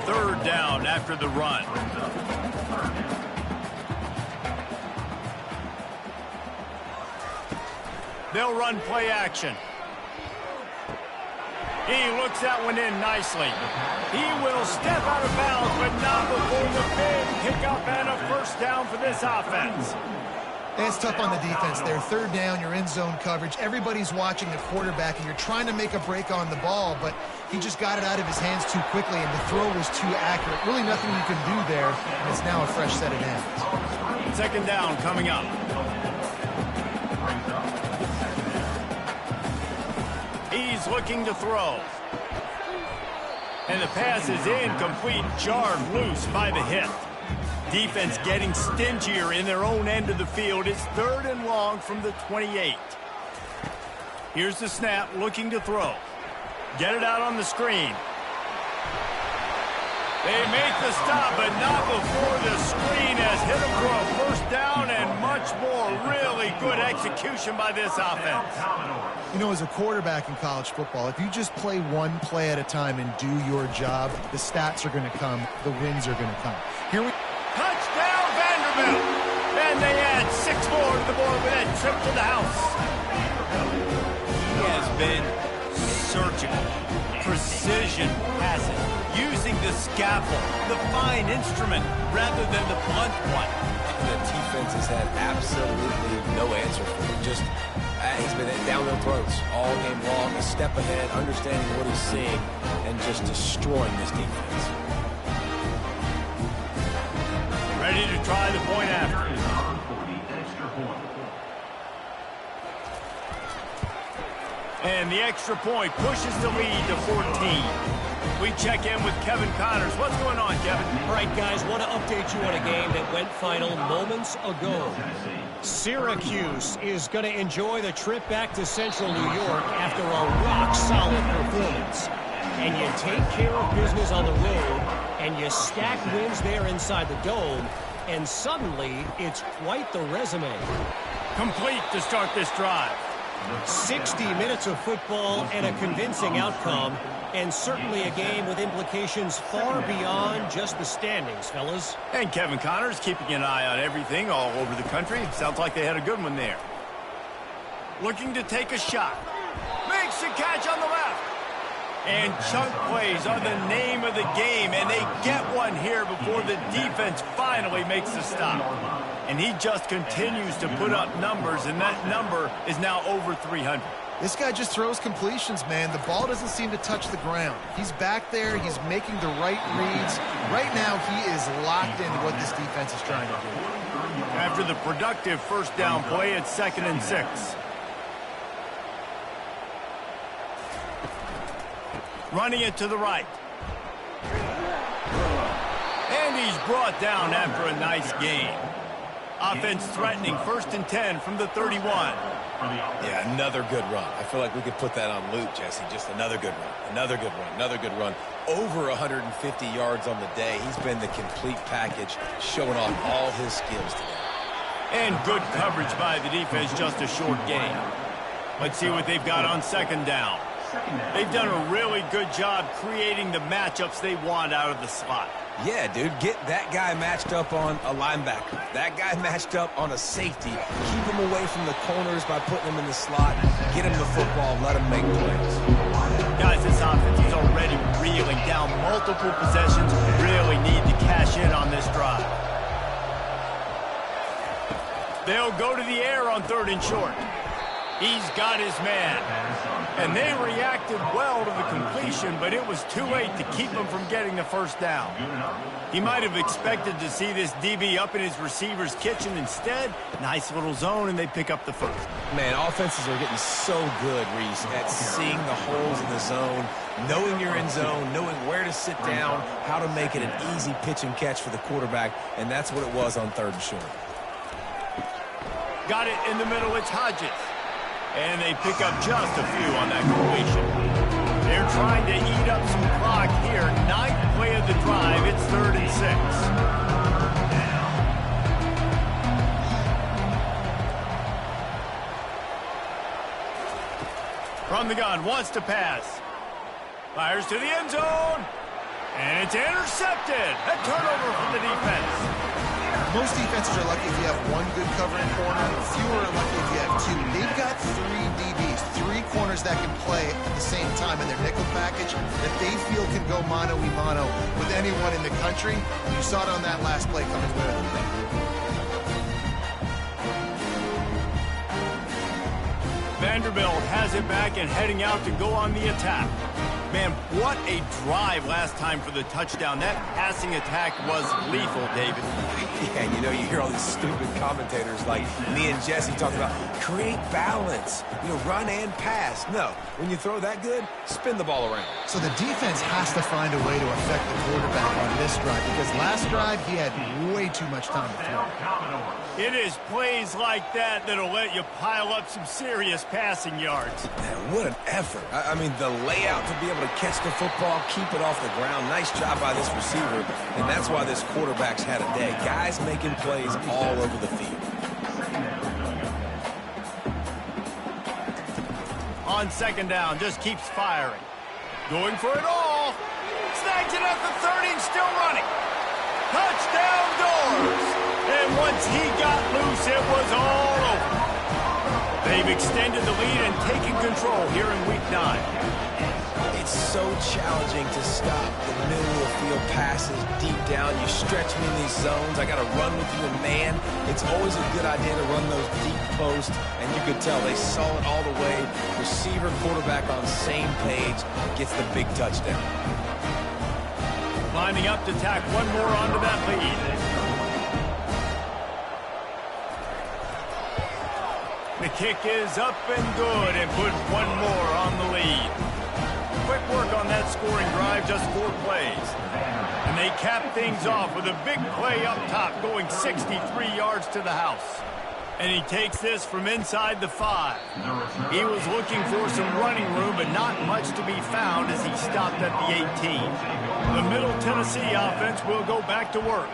A: Third down after the run. They'll run play action. He looks that one in nicely. He will step out of bounds, but not before the big pickup and a first down for this offense.
C: And it's tough on the defense there. Third down, you're in zone coverage. Everybody's watching the quarterback, and you're trying to make a break on the ball, but he just got it out of his hands too quickly, and the throw was too accurate. Really nothing you can do there, and it's now a fresh set of hands.
A: Second down coming up. He's looking to throw. And the pass is incomplete, jarred loose by the hit. Defense getting stingier in their own end of the field. It's third and long from the 28. Here's the snap, looking to throw. Get it out on the screen. They make the stop, but not before the screen has hit them for a first down and much more. Really good execution by this offense.
C: You know, as a quarterback in college football, if you just play one play at a time and do your job, the stats are going to come, the wins are going to come. Here we
A: Touchdown, Vanderbilt! And they add 6 more to the board with that trip to the house. He has been surgical, precision passing, using the scalpel, the fine instrument, rather than the blunt one.
B: The defense has had absolutely no answer for him. Just, he's been down their throats all game long, a step ahead, understanding what he's seeing, and just destroying this defense.
A: Ready to try the point after. And the extra point pushes the lead to 14. We check in with Kevin Connors. What's going on, Kevin?
D: All right, guys, want to update you on a game that went final moments ago. Syracuse is going to enjoy the trip back to Central New York after a rock-solid performance. And you take care of business on the road, and you stack wins there inside the Dome, and suddenly it's quite the resume.
A: Complete to start this drive.
D: 60 minutes of football and a convincing outcome, and certainly a game with implications far beyond just the standings, fellas.
A: And Kevin Connors keeping an eye on everything all over the country. Sounds like they had a good one there. Looking to take a shot. Makes the catch on the left. And chunk plays are the name of the game, and they get one here before the defense finally makes the stop. And he just continues to put up numbers, and that number is now over 300.
C: This guy just throws completions, man. The ball doesn't seem to touch the ground. He's back there. He's making the right reads. Right now, he is locked into what this defense is trying to do.
A: After the productive first down play, it's 2nd and 6. Running it to the right. And he's brought down after a nice gain. Offense threatening 1st and 10 from the 31.
B: Yeah, another good run. I feel like we could put that on loop, Jesse. Just another good run, another good run, another good run. Over 150 yards on the day. He's been the complete package, showing off all his skills today.
A: And good coverage by the defense, just a short gain. Let's see what they've got on 2nd down. They've done a really good job creating the matchups they want out of the slot.
B: Yeah, dude, get that guy matched up on a linebacker. That guy matched up on a safety. Keep him away from the corners by putting him in the slot. Get him the football, let him make plays.
A: Guys, this offense is already reeling down multiple possessions. Really need to cash in on this drive. They'll go to the air on 3rd and short. He's got his man. And they reacted well to the completion, but it was too late to keep him from getting the first down. He might have expected to see this DB up in his receiver's kitchen. Instead, nice little zone, and they pick up the first.
B: Man, offenses are getting so good, Reese, at seeing the holes in the zone, knowing you're in zone, knowing where to sit down, how to make it an easy pitch and catch for the quarterback, and that's what it was on 3rd and short.
A: Got it in the middle, it's Hodges. And they pick up just a few on that completion. They're trying to eat up some clock here. 9th play of the drive. It's 3rd and 6. From the gun, wants to pass. Fires to the end zone. And it's intercepted. A turnover from the defense.
C: Most defenses are lucky if you have one good covering corner. Fewer are lucky if you have two. They've got 3 DBs, 3 corners that can play at the same time in their nickel package that they feel can go mano-a-mano with anyone in the country. You saw it on that last play coming with it.
A: Vanderbilt has it back and heading out to go on the attack. Man, what a drive last time for the touchdown. That passing attack was lethal, David.
B: Yeah, you know, you hear all these stupid commentators like me and Jesse talking about create balance, run and pass. No, when you throw that good, spin the ball around.
C: So the defense has to find a way to affect the quarterback on this drive because last drive he had way too much time to throw.
A: It is plays like that that'll let you pile up some serious passing yards.
B: Man, what an effort. I mean, the layout to be able to catch the football, keep it off the ground. Nice job by this receiver, and that's why this quarterback's had a day. Guys making plays all over the field.
A: On 2nd down, just keeps firing. Going for it all. Snags it at the 30 and still running. Touchdown doors. And once he got loose, it was all over. They've extended the lead and taken control here in Week 9.
B: It's so challenging to stop the middle of the field passes deep down. You stretch me in these zones. I got to run with you in man. It's always a good idea to run those deep posts, and you could tell they saw it all the way. Receiver, quarterback on same page, gets the big touchdown.
A: Lining up to tack one more onto that lead. The kick is up and good and puts one more on the lead. Quick work on that scoring drive, just 4 plays. And they cap things off with a big play up top, going 63 yards to the house. And he takes this from inside the 5. He was looking for some running room, but not much to be found as he stopped at the 18. The Middle Tennessee offense will go back to work.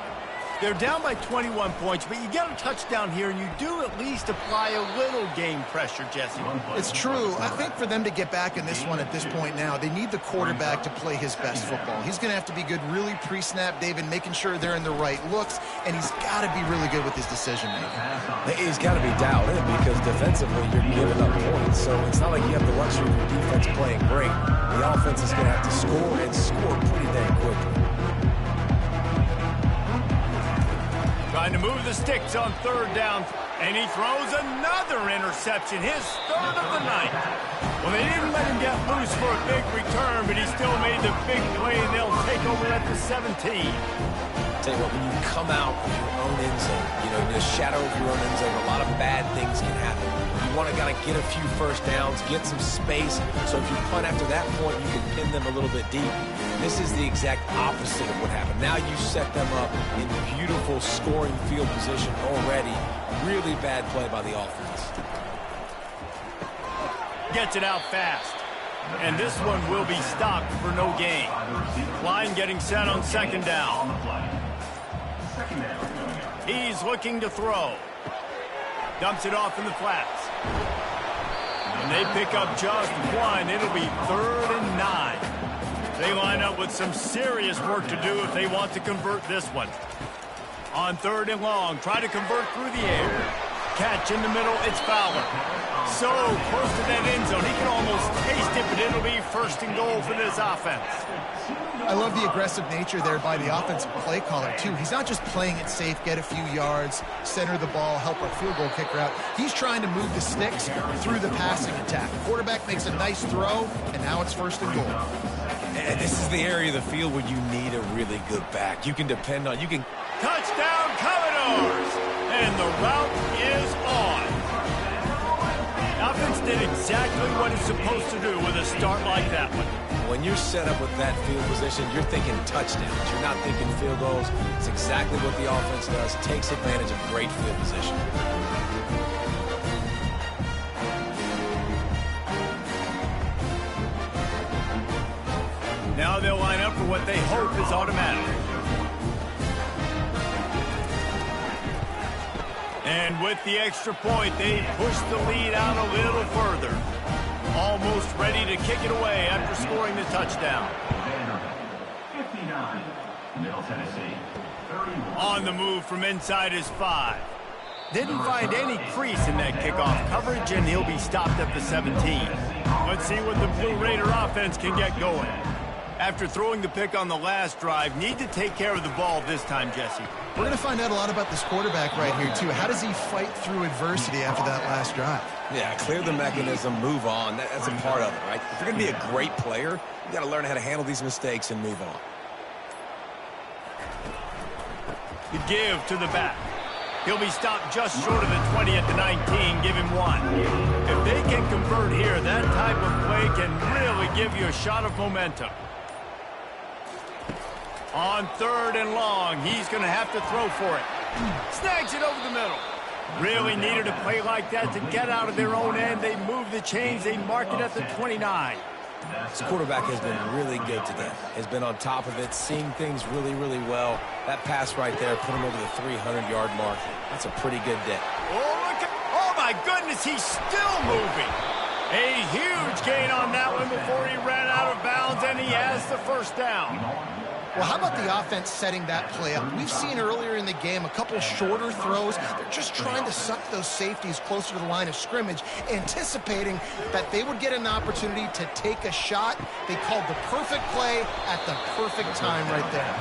A: They're down by 21 points, but you get a touchdown here, and you do at least apply a little game pressure, Jesse.
C: It's true. I think for them to get back in this one at this point now, they need the quarterback to play his best football. He's going to have to be good really pre-snap, David, making sure they're in the right looks, and he's got to be really good with his decision-making.
B: He's got to be dialed in because defensively you're giving up points, so it's not like you have the luxury of your defense playing great. The offense is going to have to score and score pretty dang quickly.
A: Trying to move the sticks on third down. And he throws another interception, his third of the night. Well, they didn't let him get loose for a big return, but he still made the big play, and they'll take over at the 17.
B: Tell you what, when you come out of your own end zone, in the shadow of your own end zone, a lot of bad things can happen. You want to get a few first downs, get some space, so if you punt after that point, you can pin them a little bit deep. This is the exact opposite of what happened. Now you set them up in beautiful scoring field position already. Really bad play by the offense.
A: Gets it out fast. And this one will be stopped for no gain. Line getting set on second down. He's looking to throw. Dumps it off in the flats. And they pick up just one. It'll be 3rd and 9. They line up with some serious work to do if they want to convert this one. On 3rd and long, try to convert through the air. Catch in the middle, it's Fowler. So close to that end zone, he can almost taste it, but it'll be 1st and goal for this offense.
C: I love the aggressive nature there by the offensive play caller, too. He's not just playing it safe, get a few yards, center the ball, help our field goal kicker out. He's trying to move the sticks through the passing attack. The quarterback makes a nice throw, and now it's 1st and goal.
B: And this is the area of the field where you need a really good back. You can depend on,
A: Touchdown, Commodores! And the route is on. The offense did exactly what it's supposed to do with a start like that one.
B: When you're set up with that field position, you're thinking touchdowns. You're not thinking field goals. It's exactly what the offense does. Takes advantage of great field position.
A: Now they'll line up for what they hope is automatic. And with the extra point, they push the lead out a little further. Almost ready to kick it away after scoring the touchdown.
F: Vanderbilt, 59. Middle Tennessee, 31.
A: On the move from inside his 5. Didn't find any crease in that kickoff coverage, and he'll be stopped at the 17. Let's see what the Blue Raider offense can get going. After throwing the pick on the last drive, need to take care of the ball this time, Jesse.
C: We're going to find out a lot about this quarterback right here, too. How does he fight through adversity after that last drive?
B: Yeah, clear the mechanism, move on. That's a part of it, right? If you're going to be a great player, you got to learn how to handle these mistakes and move on.
A: The give to the back. He'll be stopped just short of the 20 at the 19. Give him 1. If they can convert here, that type of play can really give you a shot of momentum. On 3rd and long, he's going to have to throw for it. Snags it over the middle. Really needed a play like that to get out of their own end. They move the chains. They mark it at the 29.
B: This quarterback has been really good today. Has been on top of it, seeing things really, really well. That pass right there put him over the 300-yard mark. That's a pretty good day.
A: Oh, my goodness, he's still moving. A huge gain on that one before he ran out of bounds, and he has the 1st down.
C: Well, how about the offense setting that play up? We've seen earlier in the game a couple shorter throws. They're just trying to suck those safeties closer to the line of scrimmage, anticipating that they would get an opportunity to take a shot. They called the perfect play at the perfect time right there.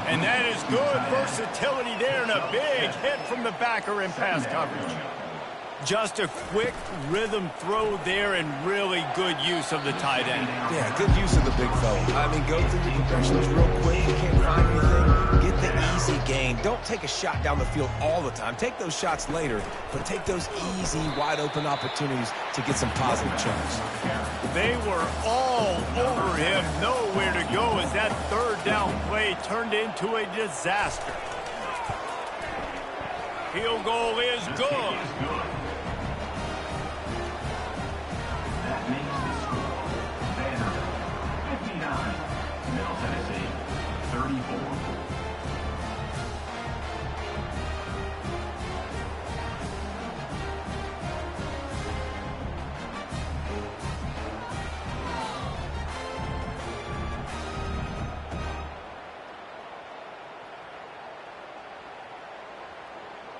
A: And that is good versatility there, and a big hit from the backer in pass coverage. Just a quick rhythm throw there and really good use of the tight end.
B: Yeah, good use of the big fella. I mean, go through your progressions real quick. You can't find anything. Get the easy gain. Don't take a shot down the field all the time. Take those shots later, but take those easy, wide-open opportunities to get some positive chunks.
A: They were all over him. Nowhere to go as that 3rd down play turned into a disaster. Field goal is good.
F: That makes the score. Vanderbilt, 59. Middle Tennessee, 34.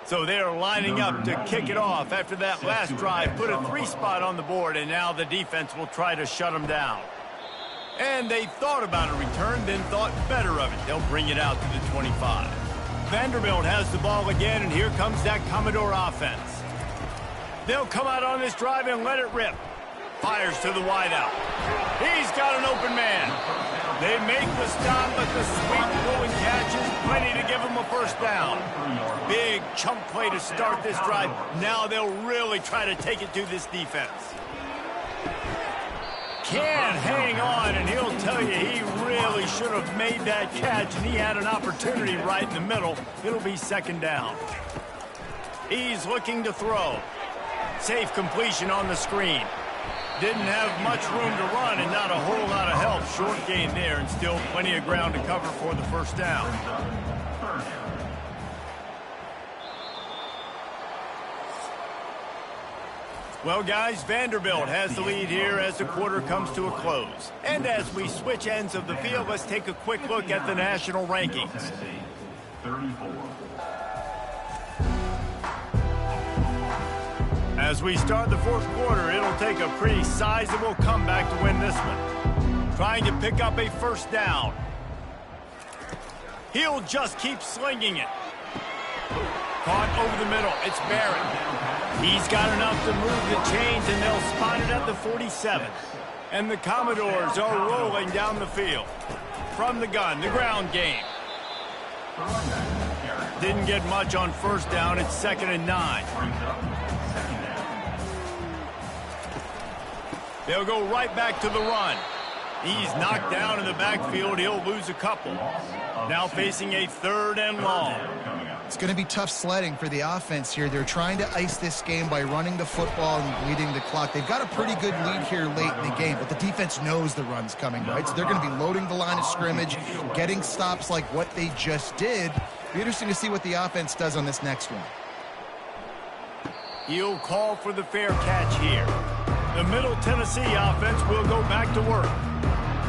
A: So they're lining up to kick it off after that last drive. Put a 3 spot on the board, and now the defense will try to shut them down. And they thought about a return, then thought better of it. They'll bring it out to the 25. Vanderbilt has the ball again, and here comes that Commodore offense. They'll come out on this drive and let it rip. Fires to the wideout. He's got an open man. They make the stop, but the sweep pulling catch is plenty to give him a first down. Big chunk play to start this drive. Now they'll really try to take it to this defense. Can't hang on, and he'll tell you he really should have made that catch, and he had an opportunity right in the middle. It'll be second down. He's looking to throw. Safe completion on the screen. Didn't have much room to run and not a whole lot of help. Short gain there and still plenty of ground to cover for the first down. Well, guys, Vanderbilt has the lead here as the quarter comes to a close. And as we switch ends of the field, let's take a quick look at the national rankings.
F: 34.
A: As we start the fourth quarter, it'll take a pretty sizable comeback to win this one. Trying to pick up a first down. He'll just keep slinging it. Caught over the middle. It's Barrett. He's got enough to move the chains, and they'll spot it at the 47. And the Commodores are rolling down the field. From the gun, the ground game. Didn't get much on first down. It's 2nd and 9. They'll go right back to the run. He's knocked down in the backfield. He'll lose a couple. Now facing a 3rd and long.
C: It's going to be tough sledding for the offense here. They're trying to ice this game by running the football and bleeding the clock. They've got a pretty good lead here late in the game, but the defense knows the run's coming, right? So they're going to be loading the line of scrimmage, getting stops like what they just did. Be interesting to see what the offense does on this next one.
A: He'll call for the fair catch here. The Middle Tennessee offense will go back to work.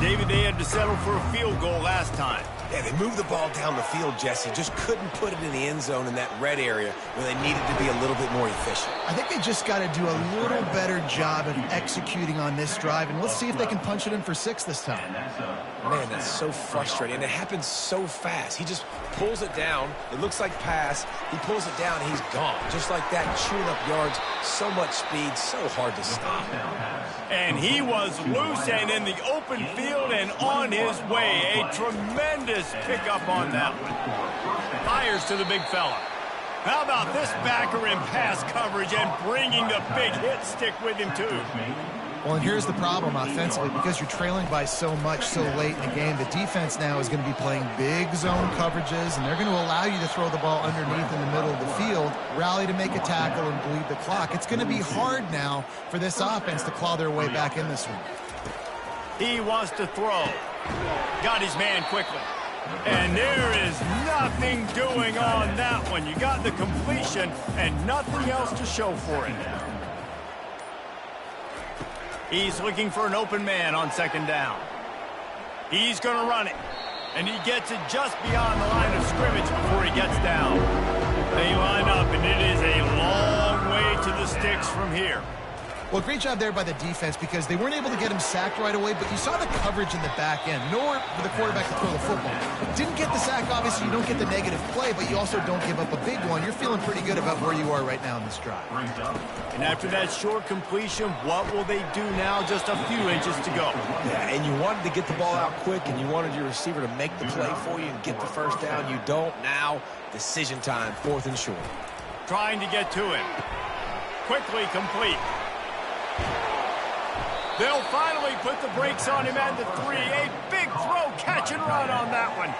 A: David, they had to settle for a field goal last time.
B: Yeah, they moved the ball down the field, Jesse. Just couldn't put it in the end zone in that red area where they needed to be a little bit more efficient.
C: I think they just got to do a little better job of executing on this drive, and let's see if they can punch it in for 6 this time.
B: Man, that's so frustrating, and it happens so fast. He just pulls it down. It looks like pass. He pulls it down, and he's gone. Just like that, chewing up yards. So much speed, so hard to stop.
A: And he was loose and in the open field and on his way. A tremendous pickup on that one. Fires to the big fella. How about this backer in pass coverage and bringing the big hit stick with him, too?
C: Well, and here's the problem offensively. Because you're trailing by so much so late in the game, the defense now is going to be playing big zone coverages, and they're going to allow you to throw the ball underneath in the middle of the field, rally to make a tackle, and bleed the clock. It's going to be hard now for this offense to claw their way back in this one.
A: He wants to throw. Got his man quickly. And there is nothing doing on that one. You got the completion and nothing else to show for it. He's looking for an open man on 2nd down. He's going to run it. And he gets it just beyond the line of scrimmage before he gets down. They line up, and it is a long way to the sticks from here.
C: Well, great job there by the defense because they weren't able to get him sacked right away, but you saw the coverage in the back end. Nowhere for the quarterback to throw the football. Didn't get the sack, obviously. You don't get the negative play, but you also don't give up a big one. You're feeling pretty good about where you are right now in this drive.
A: And after that short completion, what will they do now? Just a few inches to go.
B: Yeah, and you wanted to get the ball out quick, and you wanted your receiver to make the play for you and get the first down. You don't now. Decision time, 4th and short.
A: Trying to get to him. Quickly complete. They'll finally put the brakes on him at the 3. A big throw, catch and run on that one.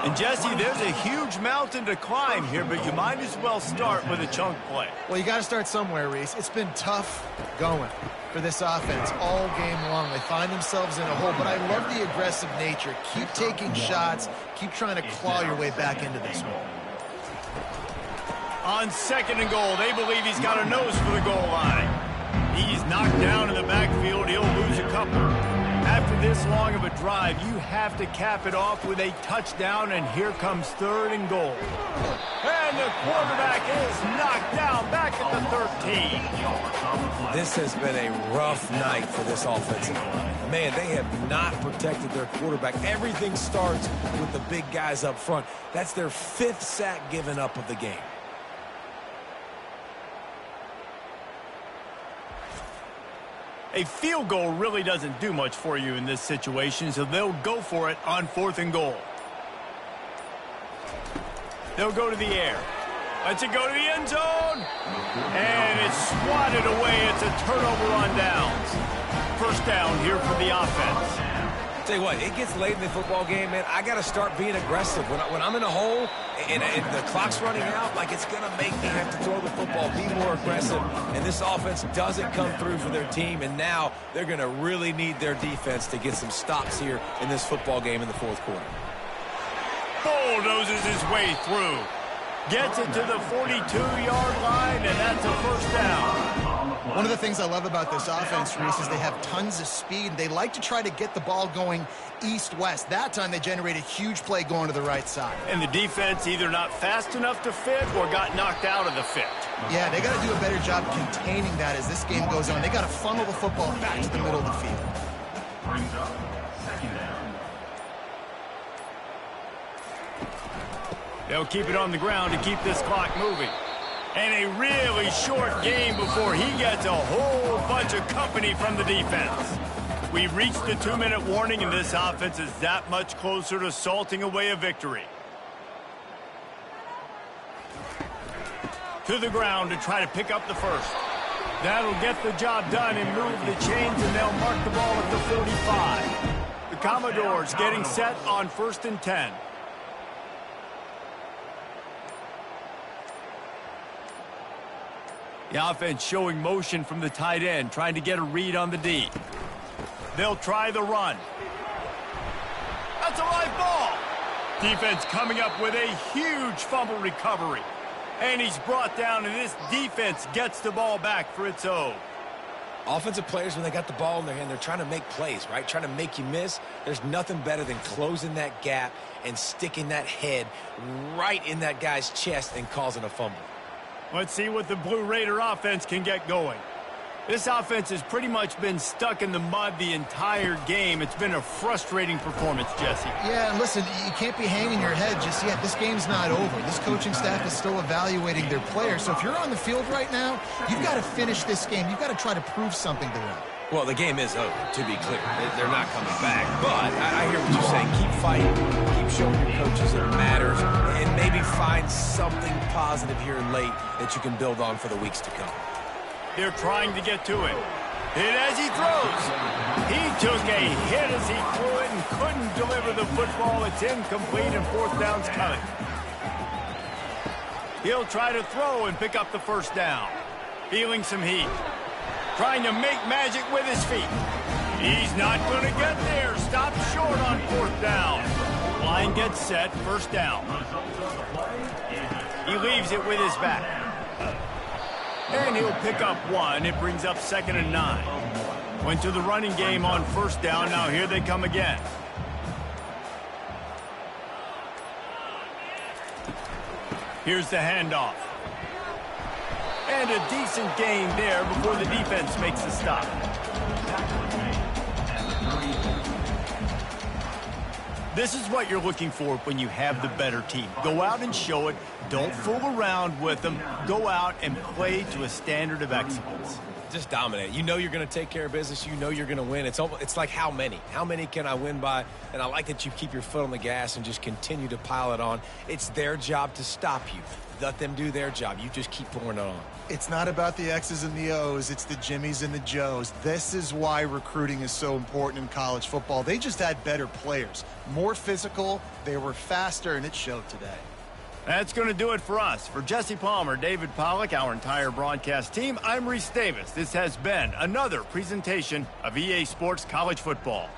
A: And Jesse, there's a huge mountain to climb here, but you might as well start with a chunk play.
C: Well, you got to start somewhere, Reese. It's been tough going for this offense all game long. They find themselves in a hole, but I love the aggressive nature. Keep taking shots. Keep trying to claw your way back into this one.
A: On 2nd and goal, they believe he's got a nose for the goal line. He's knocked down in the backfield. He'll lose a couple. After this long of a drive, you have to cap it off with a touchdown, and here comes 3rd and goal. And the quarterback is knocked down back at the 13.
B: This has been a rough night for this offensive line. Man, they have not protected their quarterback. Everything starts with the big guys up front. That's their 5th sack given up of the game.
A: A field goal really doesn't do much for you in this situation, so they'll go for it on 4th and goal. They'll go to the air. Lets it go to the end zone. And it's swatted away. It's a turnover on downs. 1st down here for the offense.
B: Tell you what, it gets late in the football game, man. I got to start being aggressive. When I'm in a hole and the clock's running out, like, it's going to make me have to throw the football, be more aggressive. And this offense doesn't come through for their team, and now they're going to really need their defense to get some stops here in this football game in the 4th quarter.
A: Bulldozes his way through. Gets it to the 42-yard line, and that's a 1st down.
C: One of the things I love about this offense, Reese, is they have tons of speed. They like to try to get the ball going east-west. That time they generate a huge play going to the right side.
A: And the defense either not fast enough to fit or got knocked out of the fit.
C: Yeah, they got to do a better job containing that as this game goes on. They got to funnel the football back to the middle of the field.
F: Brings up 2nd down.
A: They'll keep it on the ground to keep this clock moving. And a really short game before he gets a whole bunch of company from the defense. We've reached the 2-minute warning, and this offense is that much closer to salting away a victory. To the ground to try to pick up the 1st. That'll get the job done and move the chains, and they'll mark the ball at the 45. The Commodores getting set on 1st and 10. The offense showing motion from the tight end, trying to get a read on the D. They'll try the run. That's a live ball. Defense coming up with a huge fumble recovery. And he's brought down, and this defense gets the ball back for its own.
B: Offensive players, when they got the ball in their hand, they're trying to make plays, right? Trying to make you miss. There's nothing better than closing that gap and sticking that head right in that guy's chest and causing a fumble.
A: Let's see what the Blue Raider offense can get going. This offense has pretty much been stuck in the mud the entire game. It's been a frustrating performance, Jesse.
C: Yeah, and listen, you can't be hanging your head just yet. This game's not over. This coaching staff is still evaluating their players. So if you're on the field right now, you've got to finish this game. You've got to try to prove something to them.
B: Well, the game is over, to be clear. They're not coming back. But I hear what you're saying. Keep fighting. Keep showing your coaches it matters. And maybe find something positive here late that you can build on for the weeks to come.
A: They're trying to get to it. Hit as he throws. He took a hit as he threw it and couldn't deliver the football. It's incomplete, and 4th down's coming. He'll try to throw and pick up the 1st down. Feeling some heat. Trying to make magic with his feet. He's not going to get there. Stopped short on 4th down. Line gets set. 1st down. He leaves it with his back. And he'll pick up 1. It brings up 2nd and 9. Went to the running game on 1st down. Now here they come again. Here's the handoff. And a decent gain there before the defense makes the stop. This is what you're looking for when you have the better team. Go out and show it. Don't fool around with them. Go out and play to a standard of excellence.
B: Just dominate. You know you're going to take care of business. You know you're going to win. It's like how many? How many can I win by? And I like that you keep your foot on the gas and just continue to pile it on. It's their job to stop you. Let them do their job. You just keep pouring it on.
C: It's not about the X's and the O's. It's the Jimmies and the Joes. This is why recruiting is so important in college football. They just had better players, more physical, they were faster, and it showed today.
A: That's going to do it for us. For Jesse Palmer, David Pollack, our entire broadcast team, I'm Reese Davis. This has been another presentation of EA Sports College Football.